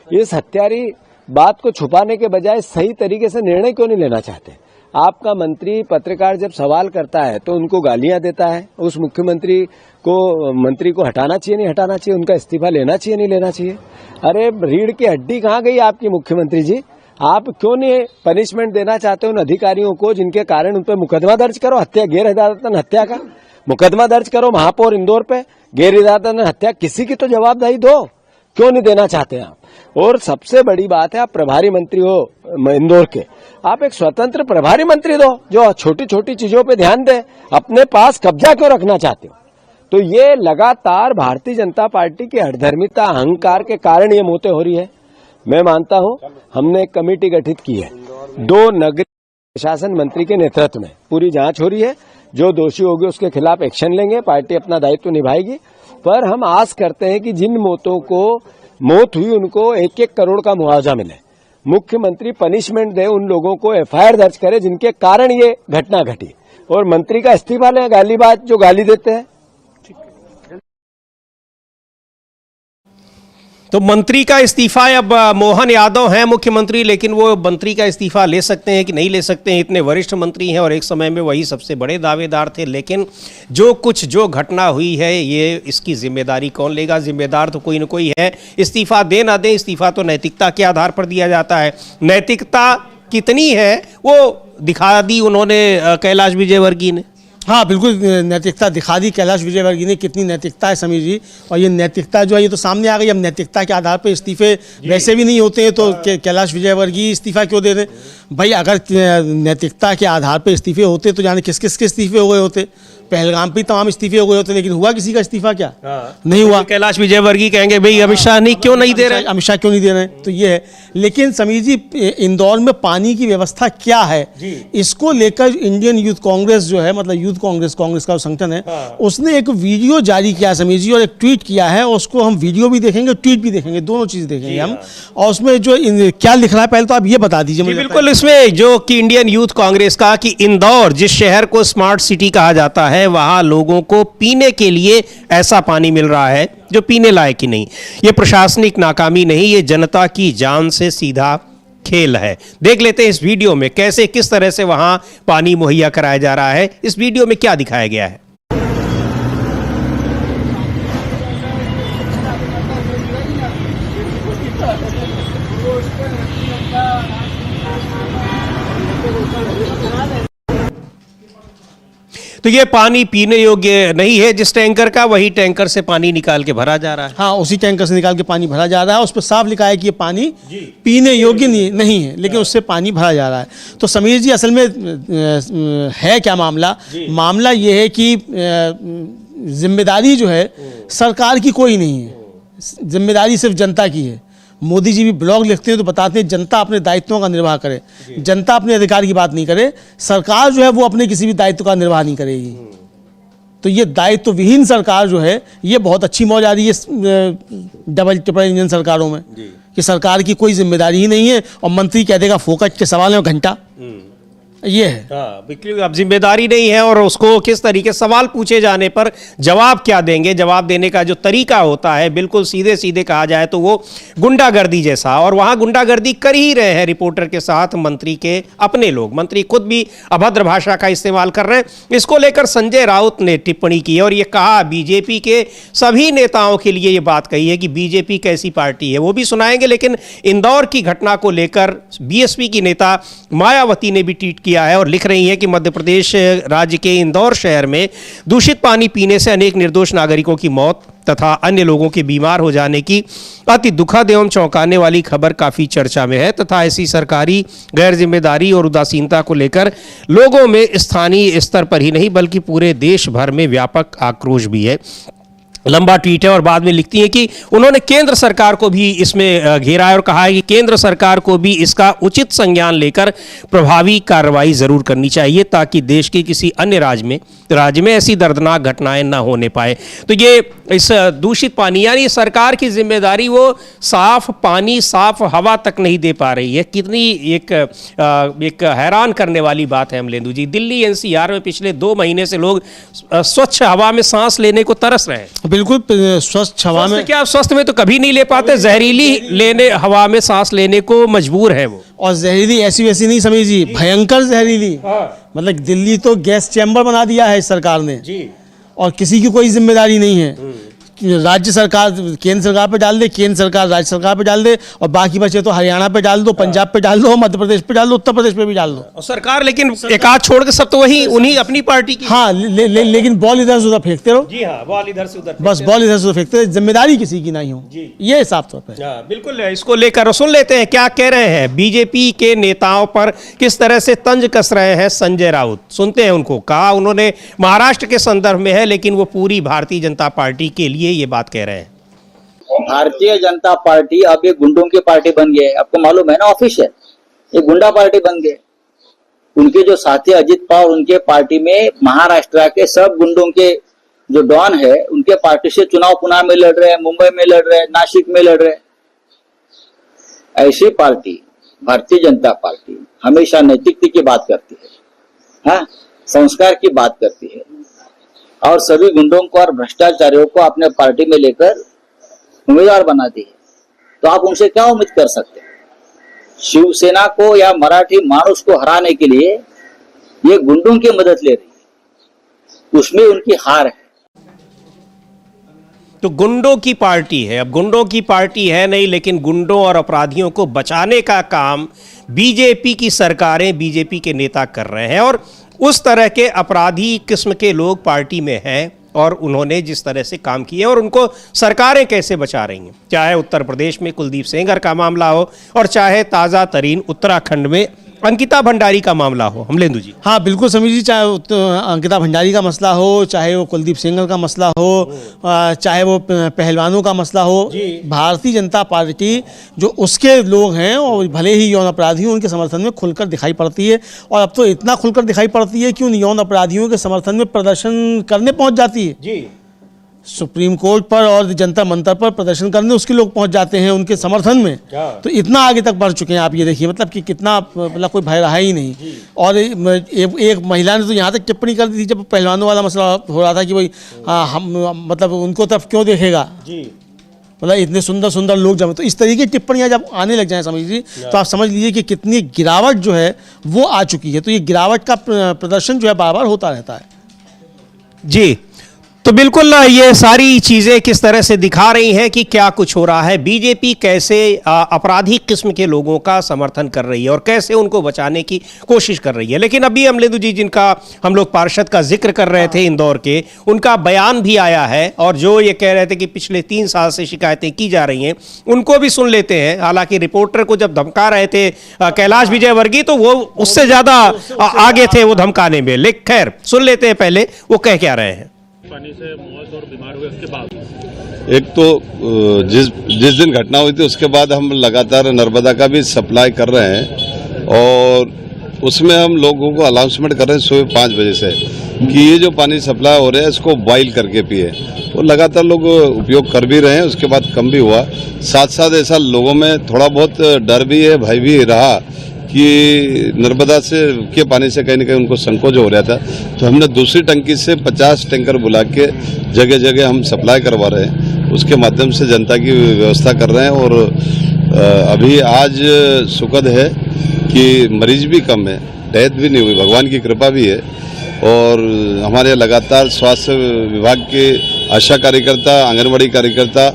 इस हत्यारी बात को छुपाने के बजाय सही तरीके से निर्णय क्यों नहीं लेना चाहते? आपका मंत्री पत्रकार जब सवाल करता है तो उनको गालियां देता है। उस मंत्री को हटाना चाहिए, नहीं हटाना चाहिए? उनका इस्तीफा लेना चाहिए, नहीं लेना चाहिए? अरे रीढ़ की हड्डी कहाँ गई आपकी मुख्यमंत्री जी? आप क्यों नहीं पनिशमेंट देना चाहते उन अधिकारियों को जिनके कारण उन पर मुकदमा दर्ज करो, हत्या, गैर इरादतन हत्या का मुकदमा दर्ज करो महापौर इंदौर पे, गैर इरादतन हत्या, किसी की तो जवाबदेही दो। क्यों नहीं देना चाहते आप? और सबसे बड़ी बात है, आप प्रभारी मंत्री हो इंदौर के, आप एक स्वतंत्र प्रभारी मंत्री दो जो छोटी छोटी चीजों पे ध्यान दे। अपने पास कब्जा क्यों रखना चाहते हो? तो ये लगातार भारतीय जनता पार्टी की हठधर्मिता, अहंकार के कारण ये मौतें हो रही है। मैं मानता हूं हमने एक कमेटी गठित की है, 2 नगरीय प्रशासन मंत्री के नेतृत्व में पूरी जांच हो रही है। जो दोषी होगी उसके खिलाफ एक्शन लेंगे, पार्टी अपना दायित्व निभाएगी। पर हम आस करते हैं कि जिन मौत हुई उनको 1-1 करोड़ का मुआवजा मिले। मुख्यमंत्री पनिशमेंट दे, उन लोगों को एफआईआर दर्ज करे जिनके कारण ये घटना घटी, और मंत्री का इस्तीफा लें, गालीबाज जो गाली देते हैं। तो मंत्री का इस्तीफा, अब मोहन यादव हैं मुख्यमंत्री, लेकिन वो मंत्री का इस्तीफा ले सकते हैं कि नहीं ले सकते हैं? इतने वरिष्ठ मंत्री हैं और एक समय में वही सबसे बड़े दावेदार थे। लेकिन जो घटना हुई है, ये इसकी जिम्मेदारी कौन लेगा? जिम्मेदार तो कोई न कोई है। इस्तीफा दे ना दे, इस्तीफा तो नैतिकता के आधार पर दिया जाता है। नैतिकता कितनी है वो दिखा दी उन्होंने कैलाश विजयवर्गीय ने। हाँ बिल्कुल, नैतिकता दिखा दी कैलाश विजयवर्गीय ने। कितनी नैतिकता है समीर जी, और ये नैतिकता जो है ये तो सामने आ गई। अब नैतिकता के आधार पर इस्तीफे वैसे भी नहीं होते हैं, तो कैलाश विजयवर्गीय इस्तीफा क्यों दे रहे भाई? अगर नैतिकता के आधार पर इस्तीफे होते तो जाने किस किस के इस्तीफे हुए होते। पहलगाम पे तमाम इस्तीफे हो गए होते, लेकिन हुआ किसी का इस्तीफा क्या? नहीं हुआ। कैलाश विजयवर्गीय कहेंगे भाई अमित शाह नहीं, क्यों नहीं दे रहे? अमित शाह क्यों नहीं दे रहे हैं? तो ये है। लेकिन समीर जी, इंदौर में पानी की व्यवस्था क्या है, इसको लेकर इंडियन यूथ कांग्रेस जो है, मतलब यूथ कांग्रेस का संगठन है, उसने एक वीडियो जारी किया समीर जी, और एक ट्वीट किया है। उसको हम वीडियो भी देखेंगे, ट्वीट भी देखेंगे, दोनों चीज देखेंगे हम। और उसमें जो क्या लिख रहा है, पहले तो आप ये बता दीजिए मुझे। बिल्कुल, इसमें जो कि इंडियन यूथ कांग्रेस का कि इंदौर जिस शहर को स्मार्ट सिटी कहा जाता है, वहां लोगों को पीने के लिए ऐसा पानी मिल रहा है जो पीने लायक ही नहीं। ये प्रशासनिक नाकामी नहीं, ये जनता की जान से सीधा खेल है। देख लेते हैं इस वीडियो में कैसे, किस तरह से वहां पानी मुहैया कराया जा रहा है। इस वीडियो में क्या दिखाया गया है। तो ये पानी पीने योग्य नहीं है जिस टैंकर का, वही टैंकर से पानी निकाल के भरा जा रहा है। हाँ, उसी टैंकर से निकाल के पानी भरा जा रहा है। उस पर साफ लिखा है कि ये पानी पीने योग्य नहीं है, लेकिन उससे पानी भरा जा रहा है। तो समीर जी, असल में है क्या मामला? मामला ये है कि जिम्मेदारी जो है सरकार की कोई नहीं है, जिम्मेदारी सिर्फ जनता की है। मोदी जी भी ब्लॉग लिखते हैं तो बताते हैं जनता अपने दायित्वों का निर्वाह करे, जनता अपने अधिकार की बात नहीं करे, सरकार जो है वो अपने किसी भी दायित्व का निर्वाह नहीं करेगी। तो ये दायित्व विहीन सरकार जो है, ये बहुत अच्छी मौज आ रही है डबल ट्रिपल इंजन सरकारों में, कि सरकार की कोई जिम्मेदारी ही नहीं है और मंत्री कह देगा फोकट के सवाल में घंटा। ये है। बिल्कुल, अब जिम्मेदारी नहीं है और उसको किस तरीके सवाल पूछे जाने पर जवाब क्या देंगे, जवाब देने का जो तरीका होता है बिल्कुल सीधे सीधे कहा जाए तो वो गुंडागर्दी जैसा। और वहां गुंडागर्दी कर ही रहे हैं रिपोर्टर के साथ मंत्री के अपने लोग। मंत्री खुद भी अभद्र भाषा का इस्तेमाल कर रहे हैं। इसको लेकर संजय राउत ने टिप्पणी की और ये कहा, बीजेपी के सभी नेताओं के लिए ये बात कही है कि बीजेपी कैसी पार्टी है, वो भी सुनाएंगे। लेकिन इंदौर की घटना को लेकर बीएसपी की नेता मायावती ने भी ट्वीट किया है और लिख रही हैं कि मध्य प्रदेश राज्य के इंदौर शहर में दूषित पानी पीने से अनेक निर्दोष नागरिकों की मौत तथा अन्य लोगों के बीमार हो जाने की अति दुखद एवं चौंकाने वाली खबर काफी चर्चा में है तथा ऐसी सरकारी गैर जिम्मेदारी और उदासीनता को लेकर लोगों में स्थानीय स्तर पर ही नहीं बल्कि पूरे देश भर में व्यापक आक्रोश भी है। लंबा ट्वीट है और बाद में लिखती हैं कि उन्होंने केंद्र सरकार को भी इसमें घेरा है और कहा है कि केंद्र सरकार को भी इसका उचित संज्ञान लेकर प्रभावी कार्रवाई जरूर करनी चाहिए ताकि देश के किसी अन्य राज्य में ऐसी दर्दनाक घटनाएं न होने पाए। तो ये इस दूषित पानी यानी सरकार की जिम्मेदारी, वो साफ पानी साफ हवा तक नहीं दे पा रही है। कितनी एक हैरान करने वाली बात है अमलेंदु जी। दिल्ली एनसीआर में पिछले 2 महीने से लोग स्वच्छ हवा में सांस लेने को तरस रहे हैं। बिल्कुल, स्वच्छ हवा में क्या, स्वस्थ में तो कभी नहीं ले पाते, जहरीली लेने हवा में सांस लेने को मजबूर है वो। और जहरीली ऐसी वैसी नहीं समीर जी, भयंकर जहरीली। मतलब दिल्ली तो गैस चैम्बर बना दिया है इस सरकार ने जी, और किसी की कोई जिम्मेदारी नहीं है। राज्य सरकार केंद्र सरकार पे डाल दे, केंद्र सरकार राज्य सरकार पे डाल दे, और बाकी बचे तो हरियाणा पे डाल दो, पंजाब पे डाल दो, मध्य प्रदेश पे डाल दो, उत्तर प्रदेश पे भी डाल दो। और सरकार लेकिन एक आध छोड़ के सब तो वही उन्हीं अपनी पार्टी की। हाँ, लेकिन बॉल इधर से उधर फेंकते रहो। जी हाँ, बॉल इधर से उधर, बस बॉल इधर से उधर फेंकते रहो, जिम्मेदारी किसी की नहीं हो, ये साफ तौर पर। बिल्कुल, इसको लेकर सुन लेते हैं क्या कह रहे हैं बीजेपी के नेताओं पर, किस तरह से तंज कस रहे हैं संजय राउत। सुनते हैं उनको। कहा उन्होंने महाराष्ट्र के संदर्भ में है, लेकिन वो पूरी भारतीय जनता पार्टी के लिए ये बात कह रहे हैं। भारतीय जनता पार्टी अब एक गुंडों की पार्टी बन गई है। आपको मालूम है ना, ऑफिशियल एक गुंडा पार्टी बन गए। उनके जो साथी अजित पवार, उनके पार्टी में महाराष्ट्र के सब गुंडों के जो डॉन है, उनके पार्टी से चुनाव पुणे में लड़ रहे हैं, मुंबई में लड़ रहे हैं, नासिक में लड़ रहे हैं। ऐसी पार्टी भारतीय जनता पार्टी हमेशा नैतिकता की बात करती है, हाँ, संस्कार की बात करती है, और सभी गुंडों को और भ्रष्टाचारियों को अपने पार्टी में लेकर उम्मीदवार बनाती है। तो आप उनसे क्या उम्मीद कर सकते हैं? शिवसेना को या मराठी मानुस को हराने के लिए ये गुंडों की मदद ले रही है, उसमें उनकी हार है। तो गुंडों की पार्टी है। अब गुंडों की पार्टी है नहीं, लेकिन गुंडों और अपराधियों को बचाने का काम बीजेपी की सरकारें, बीजेपी के नेता कर रहे हैं। और उस तरह के अपराधी किस्म के लोग पार्टी में हैं और उन्होंने जिस तरह से काम किए और उनको सरकारें कैसे बचा रही हैं, चाहे उत्तर प्रदेश में कुलदीप सेंगर का मामला हो और चाहे ताज़ा तरीन उत्तराखंड में अंकिता भंडारी का मामला हो, अमलेंदु जी। हाँ बिल्कुल समीर जी, चाहे वो तो अंकिता भंडारी का मसला हो, चाहे वो कुलदीप सेंगर का मसला हो, चाहे वो पहलवानों का मसला हो, भारतीय जनता पार्टी जो उसके लोग हैं और भले ही यौन अपराधी हों, उनके समर्थन में खुलकर दिखाई पड़ती है। और अब तो इतना खुलकर दिखाई पड़ती है कि उन यौन अपराधियों के समर्थन में प्रदर्शन करने पहुंच जाती है जी। सुप्रीम कोर्ट पर और जनता मंतर पर प्रदर्शन करने उसके लोग पहुंच जाते हैं उनके समर्थन में। तो इतना आगे तक बढ़ चुके हैं, आप ये देखिए, मतलब कि कितना, मतलब कोई भय रहा ही नहीं। और एक महिला ने तो यहाँ तक टिप्पणी कर दी थी जब पहलवानों वाला मसला हो रहा था कि भाई हम मतलब उनको तरफ क्यों देखेगा जी, मतलब इतने सुंदर सुंदर लोग जब, तो इस तरीके की टिप्पणियां जब आने लग जाएं समझ लीजिए, तो आप समझ लीजिए कि कितनी गिरावट जो है वो आ चुकी है। तो ये गिरावट का प्रदर्शन जो है बार बार होता रहता है जी। तो बिल्कुल ये सारी चीजें किस तरह से दिखा रही हैं कि क्या कुछ हो रहा है, बीजेपी कैसे अपराधी किस्म के लोगों का समर्थन कर रही है और कैसे उनको बचाने की कोशिश कर रही है। लेकिन अभी अमलेंदु जी, जिनका हम लोग पार्षद का जिक्र कर रहे थे इंदौर के, उनका बयान भी आया है और जो ये कह रहे थे कि पिछले 3 साल से शिकायतें की जा रही हैं, उनको भी सुन लेते हैं। हालांकि रिपोर्टर को जब धमका रहे थे कैलाश विजयवर्गीय, तो वो उससे ज्यादा आगे थे वो धमकाने में। लेकिन खैर सुन लेते हैं पहले वो कह क्या रहे हैं। पानी से मौत और बीमार हुए उसके बाद, एक तो जिस दिन घटना हुई थी उसके बाद हम लगातार नर्मदा का भी सप्लाई कर रहे हैं और उसमें हम लोगों को अनाउंसमेंट कर रहे हैं सुबह 5 बजे से कि ये जो पानी सप्लाई हो रहा है इसको बॉईल करके पिए। तो लगातार लोग उपयोग कर भी रहे हैं, उसके बाद कम भी हुआ। साथ साथ ऐसा लोगों में थोड़ा बहुत डर भी है, भय भी रहा कि नर्मदा से के पानी से कहीं न कहीं उनको संकोच हो रहा था। तो हमने दूसरी टंकी से 50 टैंकर बुला के जगह जगह हम सप्लाई करवा रहे हैं, उसके माध्यम से जनता की व्यवस्था कर रहे हैं। और अभी आज सुखद है कि मरीज भी कम है, डेथ भी नहीं हुई, भगवान की कृपा भी है। और हमारे लगातार स्वास्थ्य विभाग के आशा कार्यकर्ता, आंगनबाड़ी कार्यकर्ता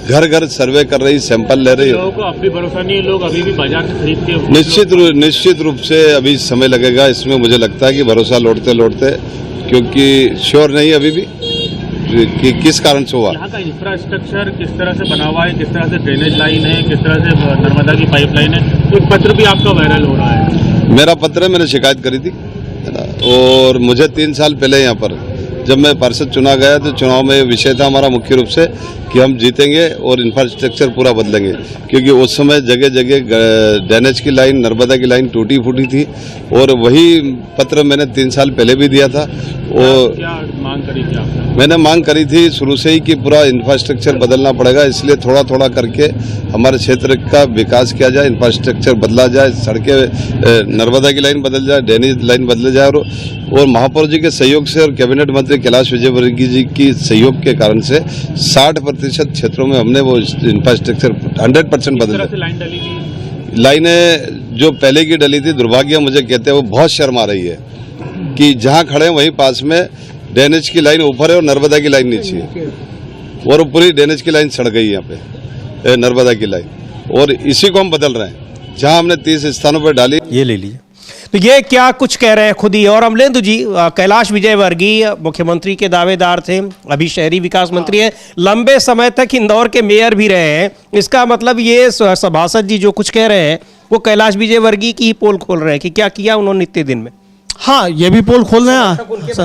घर घर सर्वे कर रही, सैंपल ले रही। लोगों को अब भी भरोसा नहीं है, लोग अभी भी बाजार से खरीद के निश्चित रूप से अभी समय लगेगा इसमें, मुझे लगता है कि भरोसा लौटते लौटते, क्योंकि श्योर नहीं अभी भी कि किस कारण से हुआ। यहाँ का इंफ्रास्ट्रक्चर किस तरह से बना हुआ है, किस तरह से ड्रेनेज लाइन है, किस तरह से नर्मदा की पाइपलाइन है, एक पत्र भी आपका वायरल हो रहा है। मेरा पत्र है, मैंने शिकायत करी थी और मुझे 3 साल पहले यहाँ पर जब मैं पार्षद चुना गया तो चुनाव में विषय था हमारा मुख्य रूप से कि हम जीतेंगे और इंफ्रास्ट्रक्चर पूरा बदलेंगे, क्योंकि उस समय जगह जगह ड्रेनेज की लाइन, नर्मदा की लाइन टूटी फूटी थी। और वही पत्र मैंने 3 साल पहले भी दिया था। और क्या मांग करी थी आपने? मैंने मांग करी थी शुरू से ही कि पूरा इंफ्रास्ट्रक्चर बदलना पड़ेगा, इसलिए थोड़ा थोड़ा करके हमारे क्षेत्र का विकास किया जाए, इंफ्रास्ट्रक्चर बदला जाए, सड़कें, नर्मदा की लाइन बदल जाए, ड्रेनेज लाइन बदले जाए। और महापौर जी के सहयोग से और कैबिनेट मंत्री कैलाश विजयवर्गीय जी की सहयोग के कारण से 60% क्षेत्रों में हमने वो इंफ्रास्ट्रक्चर 100% बदला। लाइनें जो पहले की डली थी, दुर्भाग्य मुझे कहते हैं, वो बहुत शर्म आ रही है कि जहां खड़े हैं वहीं पास में ड्रेनेज की लाइन ऊपर है और नर्मदा की लाइन नीचे है, और पूरी ड्रेनेज की लाइन सड़ गई यहाँ पे, नर्मदा की लाइन, और इसी को हम बदल रहे हैं। जहां हमने 30 स्थानों पर डाली, ये ले लीजिए। तो ये क्या कुछ कह रहे हैं खुद ही। और अमलेंदु जी, कैलाश विजयवर्गीय मुख्यमंत्री के दावेदार थे, अभी शहरी विकास मंत्री हैं, लंबे समय तक इंदौर के मेयर भी रहे हैं। इसका मतलब ये सभासद जी जो कुछ कह रहे हैं वो कैलाश विजयवर्गीय की ही पोल खोल रहे हैं कि क्या किया उन्होंने इतने दिन में। हाँ, ये भी पोल खोल रहे हैं,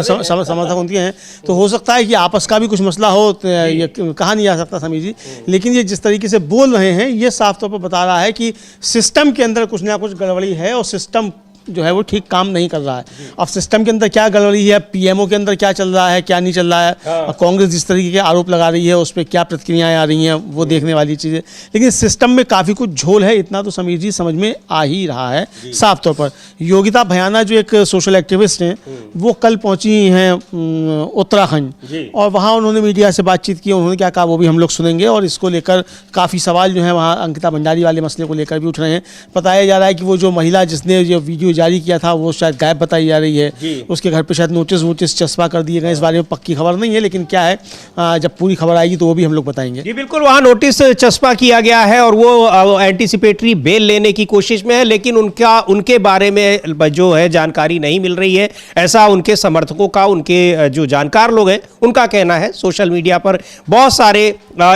समर्थक उनके हैं। तो हो सकता है कि आपस का भी कुछ मसला हो, तो ये कहा नहीं जा सकता समीर जी। लेकिन ये जिस तरीके से बोल रहे हैं, ये साफ तौर पर बता रहा है कि सिस्टम के अंदर कुछ ना कुछ गड़बड़ी है और सिस्टम जो है वो ठीक काम नहीं कर रहा है। अब सिस्टम के अंदर क्या गड़बड़ी है, पीएमओ के अंदर क्या चल रहा है, क्या नहीं चल रहा है, और कांग्रेस जिस तरीके के आरोप लगा रही है उस पर क्या प्रतिक्रियाएं आ रही हैं, वो देखने वाली चीज़ है। लेकिन सिस्टम में काफ़ी कुछ झोल है, इतना तो समीर जी समझ में आ ही रहा है साफ तौर पर। योगिता भयाना जो एक सोशल एक्टिविस्ट हैं, वो कल पहुंची हैं उत्तराखंड, और वहाँ उन्होंने मीडिया से बातचीत की। उन्होंने क्या कहा वो भी हम लोग सुनेंगे। और इसको लेकर काफ़ी सवाल जो है वहाँ अंकिता भंडारी वाले मसले को लेकर भी उठ रहे हैं। बताया जा रहा है कि वो जो महिला जिसने ये वीडियो वीडियो जारी किया था वो शायद गायब बताई जा रही है। उसके घर पे शायद नोटिस चस्पा कर दिए गए, इस बारे में पक्की खबर नहीं है, लेकिन क्या है जब पूरी खबर आएगी तो वो भी हम लोग बताएंगे। जी बिल्कुल, वहाँ नोटिस चस्पा किया गया है और वो एंटीसिपेटरी बेल लेने की कोशिश में है, लेकिन उनके बारे में जो है जानकारी नहीं मिल रही है, ऐसा उनके समर्थकों का, उनके जो जानकार लोग हैं उनका कहना है। सोशल मीडिया पर बहुत सारे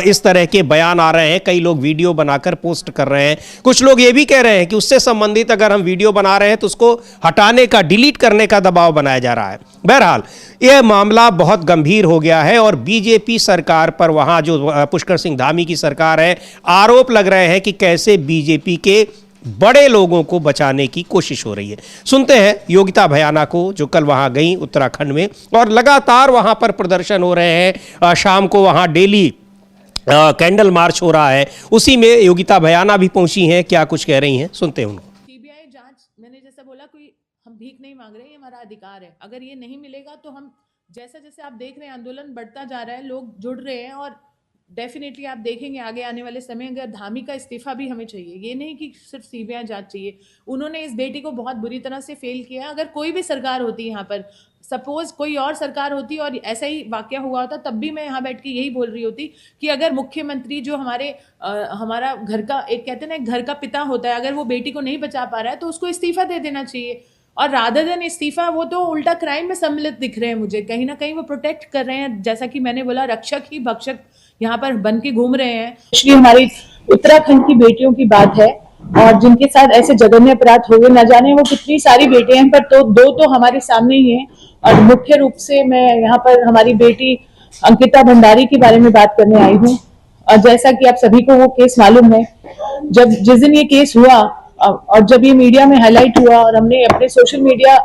इस तरह के बयान आ रहे हैं, कई लोग वीडियो बनाकर पोस्ट कर रहे हैं। कुछ लोग ये भी कह रहे हैं कि उससे संबंधित अगर हम वीडियो बना रहे हैं तो उसको हटाने का, डिलीट करने का दबाव बनाया जा रहा है। बहरहाल यह मामला बहुत गंभीर हो गया है और बीजेपी सरकार पर, वहां जो पुष्कर सिंह धामी की सरकार है, आरोप लग रहे हैं कि कैसे बीजेपी के बड़े लोगों को बचाने की कोशिश हो रही है। सुनते हैं योगिता भयाना को, जो कल वहां गई उत्तराखंड में और लगातार वहां पर प्रदर्शन हो रहे हैं। शाम को वहां डेली कैंडल मार्च हो रहा है, उसी में योगिता भयाना भी पहुंची हैं। क्या कुछ कह रही हैं, सुनते हैं उनको। सीबीआई जांच, मैंने जैसा बोला, कोई हम भीख नहीं मांग रहे, ये हमारा अधिकार है। अगर ये नहीं मिलेगा तो हम, जैसा जैसे आप देख रहे हैं आंदोलन बढ़ता जा रहा है, लोग जुड़ रहे हैं और डेफिनेटली आप देखेंगे आगे आने वाले समय अगर धामी का इस्तीफा भी हमें चाहिए। ये नहीं कि सिर्फ सीबीआई जांच चाहिए। उन्होंने इस बेटी को बहुत बुरी तरह से फेल किया। अगर कोई भी सरकार होती यहाँ पर, सपोज कोई और सरकार होती और ऐसा ही वाकया हुआ होता, तब भी मैं यहाँ बैठ के यही बोल रही होती कि अगर मुख्यमंत्री जो हमारा घर का, एक कहते हैं ना, घर का पिता होता है, अगर वो बेटी को नहीं बचा पा रहा है तो उसको इस्तीफा दे देना चाहिए। और रादर देन इस्तीफा, वो तो उल्टा क्राइम में सम्मिलित दिख रहे हैं मुझे। कहीं ना कहीं वो प्रोटेक्ट कर रहे हैं, जैसा कि मैंने बोला, रक्षक ही भक्षक यहाँ पर बन के घूम रहे हैं। इसलिए हमारी उत्तराखंड की बेटियों की बात है और जिनके साथ ऐसे जघन्य अपराध हो गए, न जाने वो कितनी सारी बेटियां हैं, पर तो दो तो हमारे सामने ही हैं। और मुख्य रूप से मैं यहाँ पर हमारी बेटी अंकिता भंडारी के बारे में बात करने आई हूँ। और जैसा कि आप सभी को वो केस मालूम है, जिस दिन ये केस हुआ और जब ये मीडिया में हाईलाइट हुआ और हमने अपने सोशल मीडिया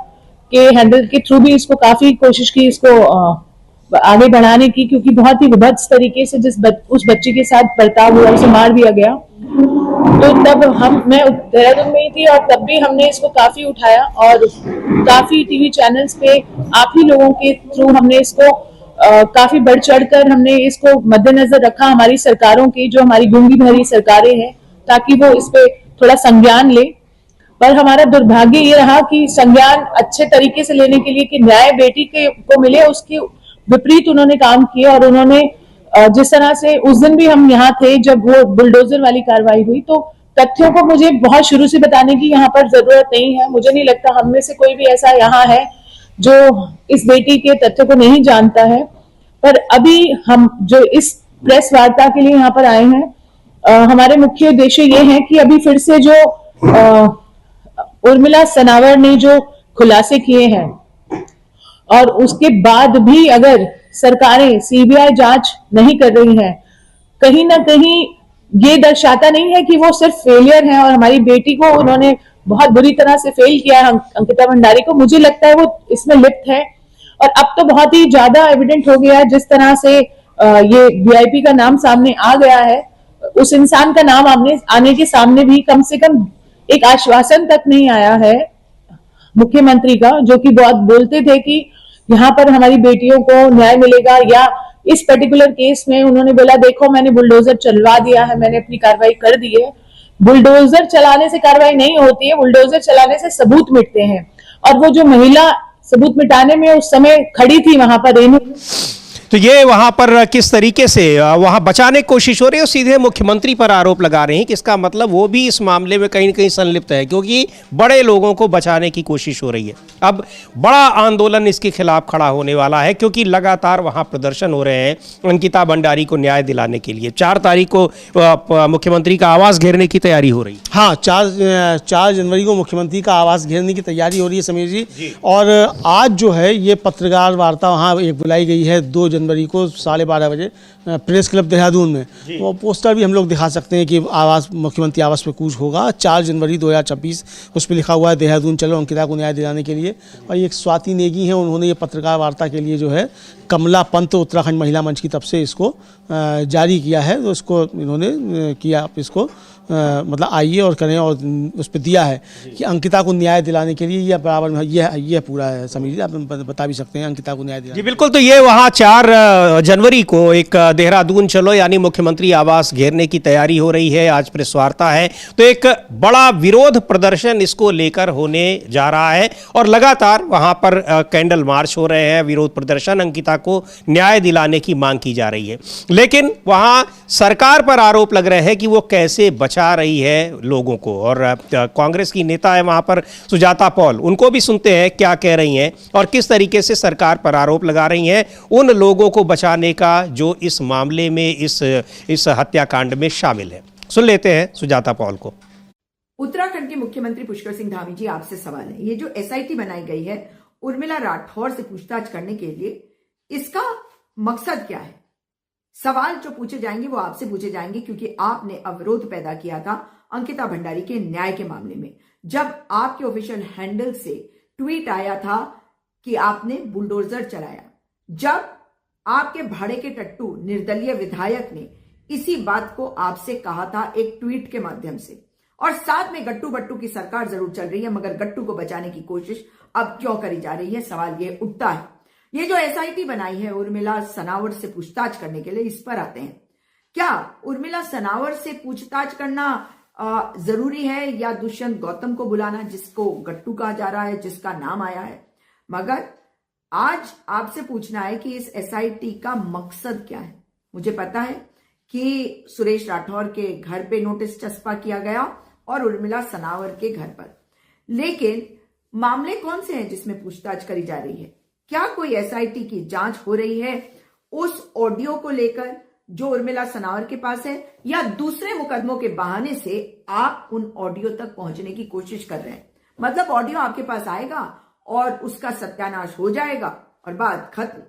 के हैंडल के थ्रू भी इसको काफी कोशिश की इसको आगे बढ़ाने की, क्योंकि बहुत ही विभत्स तरीके से उस बच्ची के साथ बर्ताव हुआ, उसे मार दिया गया। तो तब मैं देहरादून में ही थी और तब भी हमने इसको काफी उठाया और काफी टीवी चैनल्स पे आप ही लोगों के थ्रू हमने इसको काफी बढ़ चढ़कर हमने इसको मद्देनजर रखा, हमारी सरकारों की, जो हमारी गूंगी बहरी सरकारें हैं, ताकि वो इस पे थोड़ा संज्ञान ले। पर हमारा दुर्भाग्य ये रहा कि संज्ञान अच्छे तरीके से लेने के लिए कि न्याय बेटी को मिले, उसके विपरीत उन्होंने काम किए। और उन्होंने जिस तरह से, उस दिन भी हम यहाँ थे जब वो बुलडोजर वाली कार्रवाई हुई, तो तथ्यों को मुझे बहुत शुरू से बताने की यहाँ पर जरूरत नहीं है। मुझे नहीं लगता हम में से कोई भी ऐसा यहाँ है जो इस बेटी के तथ्यों को नहीं जानता है। पर अभी हम जो इस प्रेस वार्ता के लिए यहाँ पर आए हैं, हमारे मुख्य उद्देश्य ये है कि अभी फिर से जो उर्मिला सनावर ने जो खुलासे किए हैं और उसके बाद भी अगर सरकारें सीबीआई जांच नहीं कर रही हैं, कहीं ना कहीं ये दर्शाता नहीं है कि वो सिर्फ फेलियर है और हमारी बेटी को उन्होंने बहुत बुरी तरह से फेल किया है, अंकिता भंडारी को। मुझे लगता है वो इसमें लिप्त है और अब तो बहुत ही ज्यादा एविडेंट हो गया है। जिस तरह से ये वीआईपी का नाम सामने आ गया है, उस इंसान का नाम आने के सामने भी कम से कम एक आश्वासन तक नहीं आया है मुख्यमंत्री का, जो कि बहुत बोलते थे कि यहाँ पर हमारी बेटियों को न्याय मिलेगा। या इस पर्टिकुलर केस में उन्होंने बोला, देखो मैंने बुलडोजर चलवा दिया है, मैंने अपनी कार्रवाई कर दी है। बुलडोजर चलाने से कार्रवाई नहीं होती है, बुलडोजर चलाने से सबूत मिटते हैं। और वो जो महिला सबूत मिटाने में उस समय खड़ी थी वहां पर, रेनू, तो ये वहां पर किस तरीके से वहां बचाने की कोशिश हो रही है और सीधे मुख्यमंत्री पर आरोप लगा रहे हैं कि इसका मतलब वो भी इस मामले में कहीं न कहीं संलिप्त है, क्योंकि बड़े लोगों को बचाने की कोशिश हो रही है। अब बड़ा आंदोलन इसके खिलाफ खड़ा होने वाला है, क्योंकि लगातार वहां प्रदर्शन हो रहे हैं अंकिता भंडारी को न्याय दिलाने के लिए। 4 तारीख को मुख्यमंत्री का आवास घेरने की तैयारी हो रही है। हाँ, 4 जनवरी को मुख्यमंत्री का आवास घेरने की तैयारी हो रही है समीर जी। और आज जो है ये पत्रकार वार्ता वहाँ एक बुलाई गई है 2 जनवरी को 12:30 बजे प्रेस क्लब देहरादून में। वो पोस्टर भी हम लोग दिखा सकते हैं कि मुख्यमंत्री आवास पे कूच होगा 4 जनवरी 2026। उस पर लिखा हुआ है देहरादून चलो अंकिता को न्याय दिलाने के लिए। और एक स्वाति नेगी हैं, उन्होंने ये पत्रकार वार्ता के लिए जो है कमला पंत उत्तराखंड महिला मंच की तरफ से इसको जारी किया है। तो इसको इन्होंने किया, इसको मतलब आइए और करें, और उस पर दिया है कि अंकिता को न्याय दिलाने के लिए यह बराबर में यह पूरा है। समीर जी, आप बता भी सकते हैं अंकिता को न्याय दिलाने। जी बिल्कुल, तो ये वहाँ 4 जनवरी को एक देहरादून चलो यानी मुख्यमंत्री आवास घेरने की तैयारी हो रही है, आज प्रेस वार्ता है, तो एक बड़ा विरोध प्रदर्शन इसको लेकर होने जा रहा है और लगातार वहाँ पर कैंडल मार्च हो रहे हैं, विरोध प्रदर्शन, अंकिता को न्याय दिलाने की मांग की जा रही है। लेकिन वहाँ सरकार पर आरोप लग रहे हैं कि वो कैसे बचा रही है लोगों को, और कांग्रेस की नेता है वहाँ पर सुजाता पॉल, उनको भी सुनते हैं क्या कह रही हैं और किस तरीके से सरकार पर आरोप लगा रही हैं उन लोगों को बचाने का जो इस मामले में इस हत्याकांड में शामिल है। सुन लेते हैं सुजाता पॉल को। उत्तराखंड के मुख्यमंत्री पुष्कर सिंह धामी जी, आपसे सवाल है, ये जो एसआईटी बनाई गई है उर्मिला राठौर से पूछताछ करने के लिए, इसका मकसद क्या है? सवाल जो पूछे जाएंगे वो आपसे पूछे जाएंगे क्योंकि आपने अवरोध पैदा किया था अंकिता भंडारी के न्याय के मामले में, जब आपके ऑफिशियल हैंडल से ट्वीट आया था कि आपने बुलडोजर चलाया, जब आपके भाड़े के टट्टू निर्दलीय विधायक ने इसी बात को आपसे कहा था एक ट्वीट के माध्यम से, और साथ में गट्टू बट्टू की सरकार जरूर चल रही है मगर गट्टू को बचाने की कोशिश अब क्यों करी जा रही है, सवाल ये उठता है। ये जो एसआईटी बनाई है उर्मिला सनावर से पूछताछ करने के लिए, इस पर आते हैं। क्या उर्मिला सनावर से पूछताछ करना जरूरी है या दुष्यंत गौतम को बुलाना, जिसको गट्टू कहा जा रहा है, जिसका नाम आया है? मगर आज आपसे पूछना है कि इस एसआईटी का मकसद क्या है। मुझे पता है कि सुरेश राठौर के घर पे नोटिस चस्पा किया गया और उर्मिला सनावर के घर पर, लेकिन मामले कौन से हैं जिसमें पूछताछ करी जा रही है? क्या कोई एसआईटी की जांच हो रही है उस ऑडियो को लेकर जो उर्मिला सनावर के पास है, या दूसरे मुकदमों के बहाने से आप उन ऑडियो तक पहुंचने की कोशिश कर रहे हैं? मतलब ऑडियो आपके पास आएगा और उसका सत्यानाश हो जाएगा और बात खत्म।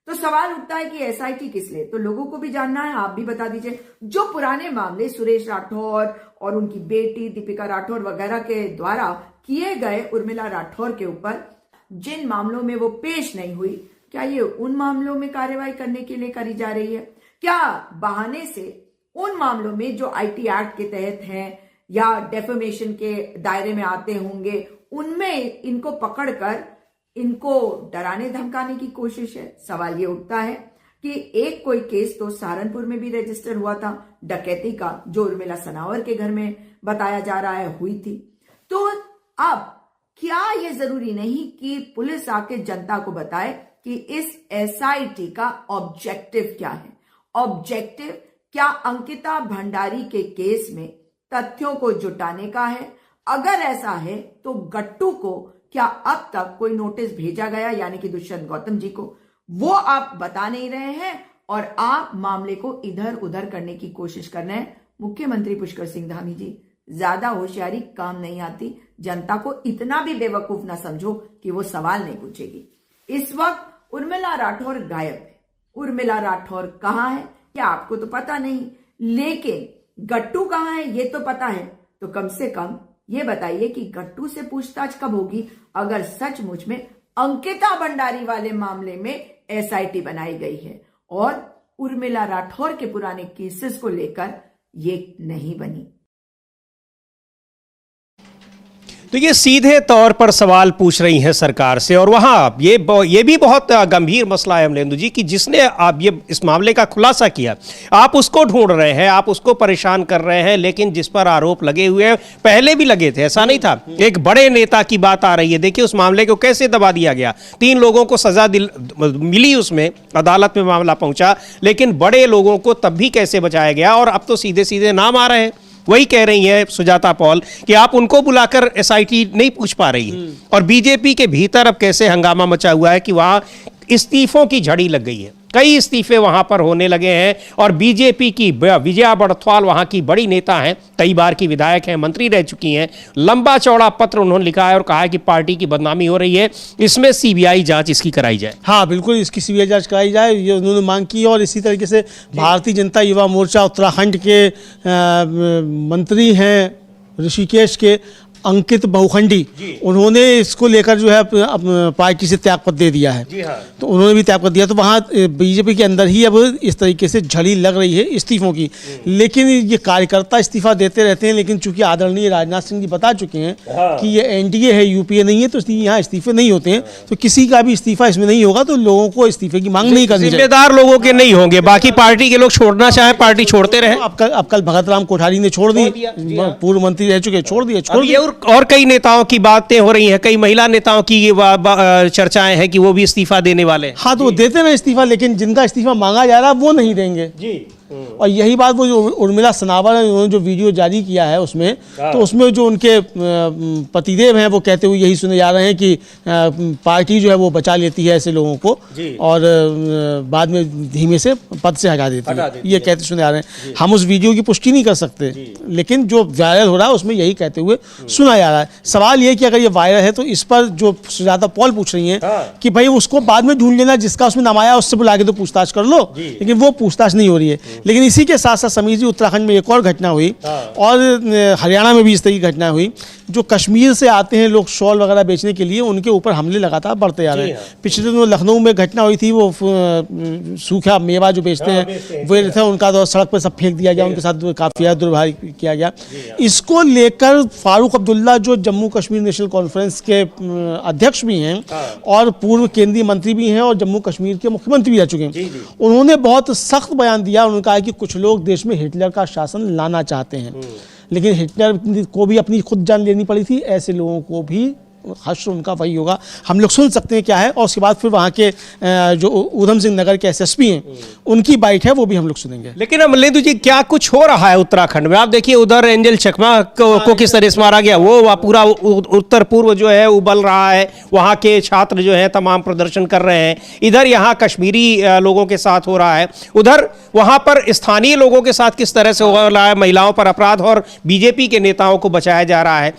तो सवाल उठता है कि एसआईटी किस लिए? तो लोगों को भी जानना है, आप भी बता दीजिए। जो पुराने मामले सुरेश राठौर और उनकी बेटी दीपिका राठौर वगैरह के द्वारा किए गए उर्मिला राठौर के ऊपर, जिन मामलों में वो पेश नहीं हुई, क्या ये उन मामलों में कार्रवाई करने के लिए करी जा रही है? क्या बहाने से उन मामलों में जो आईटी एक्ट के तहत हैं या डेफेमेशन के दायरे में आते होंगे, उनमें इनको पकड़कर इनको डराने धमकाने की कोशिश है? सवाल ये उठता है कि एक कोई केस तो सहारनपुर में भी रजिस्टर हुआ था डकैती का, जो उर्मिला सनावर के घर में बताया जा रहा है हुई थी। तो अब क्या ये जरूरी नहीं कि पुलिस आके जनता को बताए कि इस एसआईटी का ऑब्जेक्टिव क्या है? ऑब्जेक्टिव क्या अंकिता भंडारी के केस में तथ्यों को जुटाने का है? अगर ऐसा है तो गट्टू को क्या अब तक कोई नोटिस भेजा गया, यानी कि दुष्यंत गौतम जी को? वो आप बता नहीं रहे हैं और आप मामले को इधर उधर करने की कोशिश कर रहे हैं। मुख्यमंत्री पुष्कर सिंह धामी जी, ज्यादा होशियारी काम नहीं आती। जनता को इतना भी बेवकूफ ना समझो कि वो सवाल नहीं पूछेगी। इस वक्त उर्मिला राठौर गायब है। उर्मिला राठौर कहाँ है क्या आपको तो पता नहीं, लेकिन गट्टू कहाँ है ये तो पता है। तो कम से कम ये बताइए कि गट्टू से पूछताछ कब होगी, अगर सचमुच में अंकिता भंडारी वाले मामले में एसआईटी बनाई गई है और उर्मिला राठौर के पुराने केसेस को लेकर ये नहीं बनी। तो ये सीधे तौर पर सवाल पूछ रही हैं सरकार से, और वहाँ ये भी बहुत गंभीर मसला है अमलेंदु जी कि जिसने आप ये इस मामले का खुलासा किया, आप उसको ढूंढ रहे हैं, आप उसको परेशान कर रहे हैं, लेकिन जिस पर आरोप लगे हुए हैं पहले भी लगे थे, ऐसा नहीं था। एक बड़े नेता की बात आ रही है, देखिए उस मामले को कैसे दबा दिया गया, 3 लोगों को सजा मिली, उसमें अदालत में मामला पहुंचा, लेकिन बड़े लोगों को तब भी कैसे बचाया गया, और अब तो सीधे सीधे नाम आ रहे हैं। वही कह रही है सुजाता पॉल कि आप उनको बुलाकर एसआईटी नहीं पूछ पा रही है, और बीजेपी के भीतर अब कैसे हंगामा मचा हुआ है कि वहां इस्तीफों की झड़ी लग गई है, कई इस्तीफे वहां पर होने लगे हैं, और बीजेपी की विजया बड़थवाल वहां की बड़ी नेता हैं, कई बार की विधायक हैं, मंत्री रह चुकी हैं, लंबा चौड़ा पत्र उन्होंने लिखा है और कहा है कि पार्टी की बदनामी हो रही है, इसमें सीबीआई जांच इसकी कराई जाए। हाँ बिल्कुल, इसकी सीबीआई जांच कराई जाए, ये उन्होंने मांग की। और इसी तरीके से भारतीय जनता युवा मोर्चा उत्तराखंड के मंत्री हैं ऋषिकेश के, अंकित बहुखंडी, उन्होंने इसको लेकर जो है पार्टी से त्यागपत्र दे दिया है। तो उन्होंने भी त्यागपत्र दिया, तो वहाँ बीजेपी के अंदर ही अब इस तरीके से झड़ी लग रही है इस्तीफों की। लेकिन ये कार्यकर्ता इस्तीफा देते रहते हैं, लेकिन चूंकि आदरणीय राजनाथ सिंह जी बता चुके हैं कि ये एनडीए है, यूपीए नहीं है, तो इसलिए यहाँ इस्तीफे नहीं होते हैं। तो किसी का भी इस्तीफा इसमें नहीं होगा, तो लोगों को इस्तीफे की मांग नहीं करनी चाहिए। जिम्मेदार लोगों के नहीं होंगे, बाकी पार्टी के लोग छोड़ना चाहे पार्टी छोड़ते रहे। अब कल भगत राम कोठारी ने छोड़ दी, पूर्व मंत्री रह चुके, छोड़ दिए। और कई नेताओं की बातें हो रही हैं, कई महिला नेताओं की चर्चाएं हैं कि वो भी इस्तीफा देने वाले हैं। हाँ, तो वो देते ना इस्तीफा, लेकिन जिनका इस्तीफा मांगा जा रहा है वो नहीं देंगे जी। और यही बात वो जो उर्मिला सनावर ने उन्होंने जो वीडियो जारी किया है उसमें, तो उसमें जो उनके पतिदेव हैं वो कहते हुए यही सुने जा रहे हैं कि पार्टी जो है वो बचा लेती है ऐसे लोगों को और बाद में धीमे से पद से हटा देती है, ये कहते सुने जा रहे हैं। हम उस वीडियो की पुष्टि नहीं कर सकते, लेकिन जो वायरल हो रहा है उसमें यही कहते हुए सुना जा रहा है। सवाल ये कि अगर ये वायरल है तो इस पर जो सुजाता पॉल पूछ रही हैं कि भाई उसको बाद में ढूंढ लेना, जिसका उसमें नाम आया उससे बुला के तो पूछताछ कर लो, लेकिन वो पूछताछ नहीं हो रही है। लेकिन इसी के साथ साथ समीर जी, उत्तराखंड में एक और घटना हुई और हरियाणा में भी इस तरह की घटना हुई। जो कश्मीर से आते हैं लोग शॉल वगैरह बेचने के लिए, उनके ऊपर हमले लगातार बढ़ते जा रहे हैं। पिछले दिनों लखनऊ में घटना हुई थी, वो सूखा मेवा जो बेचते हैं वो थे, उनका तो सड़क पर सब फेंक दिया गया, उनके साथ काफ़ी दुर्व्यवहार किया गया। इसको लेकर फारूक अब्दुल्ला जो जम्मू कश्मीर नेशनल कॉन्फ्रेंस के अध्यक्ष भी हैं और पूर्व केंद्रीय मंत्री भी हैं और जम्मू कश्मीर के मुख्यमंत्री भी रह चुके हैं, उन्होंने बहुत सख्त बयान दिया। उन्होंने कहा कि कुछ लोग देश में हिटलर का शासन लाना चाहते हैं, लेकिन हिटलर को भी अपनी खुद जान लेनी पड़ी थी, ऐसे लोगों को भी हश्र उनका वही होगा। हम लोग सुन सकते हैं क्या है, और उसके बाद फिर वहाँ के जो ऊधम सिंह नगर के एसएसपी हैं उनकी बाइट है, वो भी हम लोग सुनेंगे। लेकिन अमलेंदु जी, क्या कुछ हो रहा है उत्तराखंड में? आप देखिए उधर एंजल चकमा को किस तरह से मारा गया, वो पूरा उत्तर पूर्व जो है उबल रहा है, वहाँ के छात्र जो है तमाम प्रदर्शन कर रहे हैं। इधर यहाँ कश्मीरी लोगों के साथ हो रहा है, उधर वहाँ पर स्थानीय लोगों के साथ किस तरह से हो रहा है, महिलाओं पर अपराध और बीजेपी के नेताओं को बचाया जा रहा है।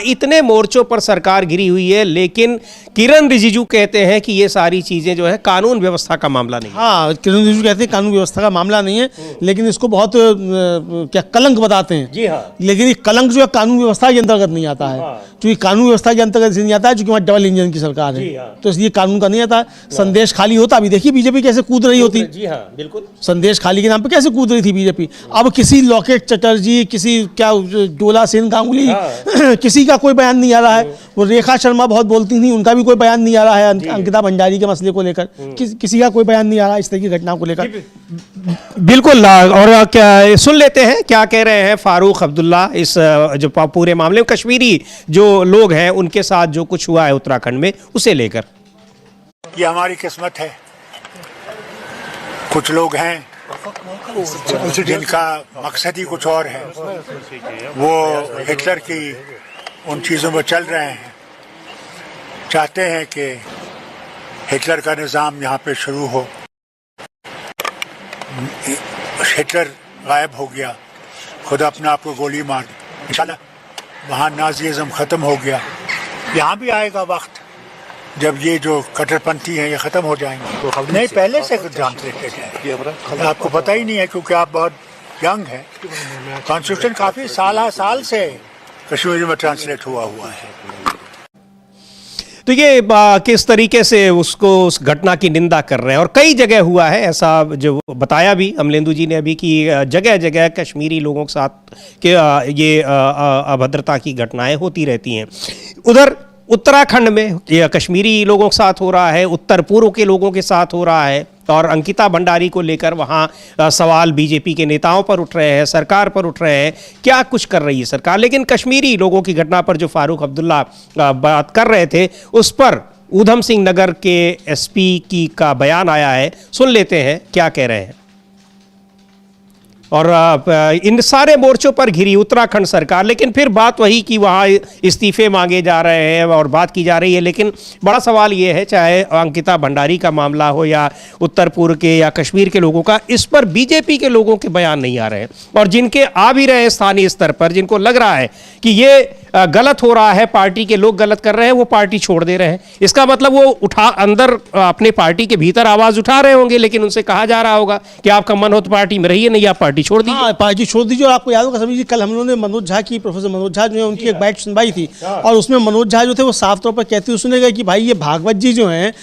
इतने मोर्चों पर सरकार गिरी हुई है, लेकिन किरण रिजिजू कहते हैं कि ये सारी चीजें जो है कानून व्यवस्था का मामला नहीं है। हाँ, किरण रिजिजू कहते हैं कानून व्यवस्था का मामला नहीं है, लेकिन इसको बहुत क्या कलंक बताते हैं। जी हाँ। लेकिन ये कलंक जो है कानून व्यवस्था के अंतर्गत नहीं आता है, क्योंकि कानून व्यवस्था के अंतर्गत नहीं आता है, क्योंकि वहाँ डबल इंजन की सरकार है, तो इसलिए कानून का नहीं आता। संदेश खाली होता, अभी देखिए बीजेपी कैसे कूद रही होती। जी हाँ, बिल्कुल। संदेश खाली के नाम पे कैसे कूद रही थी बीजेपी। अब किसी लॉकेट चटर्जी, किसी क्या डोला सेन गांगुली, किसी का कोई बयान नहीं आ रहा है। वो रेखा शर्मा बहुत बोलती थी, उनका भी कोई बयान नहीं आ रहा है अंकिता भंडारी के मसले को लेकर, किसी का कोई बयान नहीं आ रहा इस तरह की घटनाओं को लेकर। बिल्कुल। और क्या सुन लेते हैं क्या कह रहे हैं फारूक अब्दुल्ला इस जो पूरे मामले में कश्मीरी जो लोग हैं उनके साथ जो कुछ हुआ है उत्तराखंड में उसे लेकर। ये हमारी किस्मत है, कुछ लोग हैं जिनका मकसद ही कुछ और है, वो हिटलर की उन चीज़ों में चल रहे हैं, चाहते हैं कि हिटलर का निज़ाम यहाँ पे शुरू हो। हिटलर गायब हो गया, खुद अपने आप को गोली मार दी, इंशाल्लाह वहाँ नाज़ीज़म ख़त्म हो गया। यहाँ भी आएगा वक्त जब ये जो कट्टरपंथी हैं ये ख़त्म हो जाएंगे। नहीं, पहले से ट्रांसलेटेड है, आपको पता ही नहीं है क्योंकि आप बहुत यंग हैं। कॉन्स्टिट्यूशन काफ़ी साल से कश्मीरी में ट्रांसलेट हुआ है। तो ये किस तरीके से उसको उस घटना की निंदा कर रहे हैं, और कई जगह हुआ है ऐसा, जो बताया भी अमलेंदु जी ने अभी कि जगह जगह कश्मीरी लोगों के साथ के ये अभद्रता की घटनाएं होती रहती हैं। उधर उत्तराखंड में ये कश्मीरी लोगों के साथ हो रहा है, उत्तर पूर्व के लोगों के साथ हो रहा है, और अंकिता भंडारी को लेकर वहाँ सवाल बीजेपी के नेताओं पर उठ रहे हैं, सरकार पर उठ रहे हैं, क्या कुछ कर रही है सरकार। लेकिन कश्मीरी लोगों की घटना पर जो फारूक अब्दुल्ला बात कर रहे थे, उस पर ऊधम सिंह नगर के एसपी का बयान आया है, सुन लेते हैं क्या कह रहे हैं। और इन सारे मोर्चों पर घिरी उत्तराखंड सरकार, लेकिन फिर बात वही कि वहाँ इस्तीफे मांगे जा रहे हैं और बात की जा रही है। लेकिन बड़ा सवाल ये है, चाहे अंकिता भंडारी का मामला हो या उत्तर पूर्व के या कश्मीर के लोगों का, इस पर बीजेपी के लोगों के बयान नहीं आ रहे हैं, और जिनके आ भी रहे हैं स्थानीय स्तर पर, जिनको लग रहा है कि ये गलत हो रहा है, पार्टी के लोग गलत कर रहे हैं, वो पार्टी छोड़ दे रहे हैं। इसका मतलब वो अंदर अपने पार्टी के भीतर आवाज उठा रहे होंगे, लेकिन उनसे कहा जा रहा होगा कि आपका मन हो तो पार्टी में रहिए, नहीं आप पार्टी छोड़ दीजिए। हाँ, पार्टी छोड़ दीजिए। और आपको याद होगा सभी जी, कल हम लोगों ने मनोज झा की, प्रोफेसर मनोज झा जो है उनकी एक बैठ सुनवाई थी, और उसमें मनोज झा जो थे वो साफ तौर पर कहते हुए सुने गए कि भाई ये भागवत जी जो हैं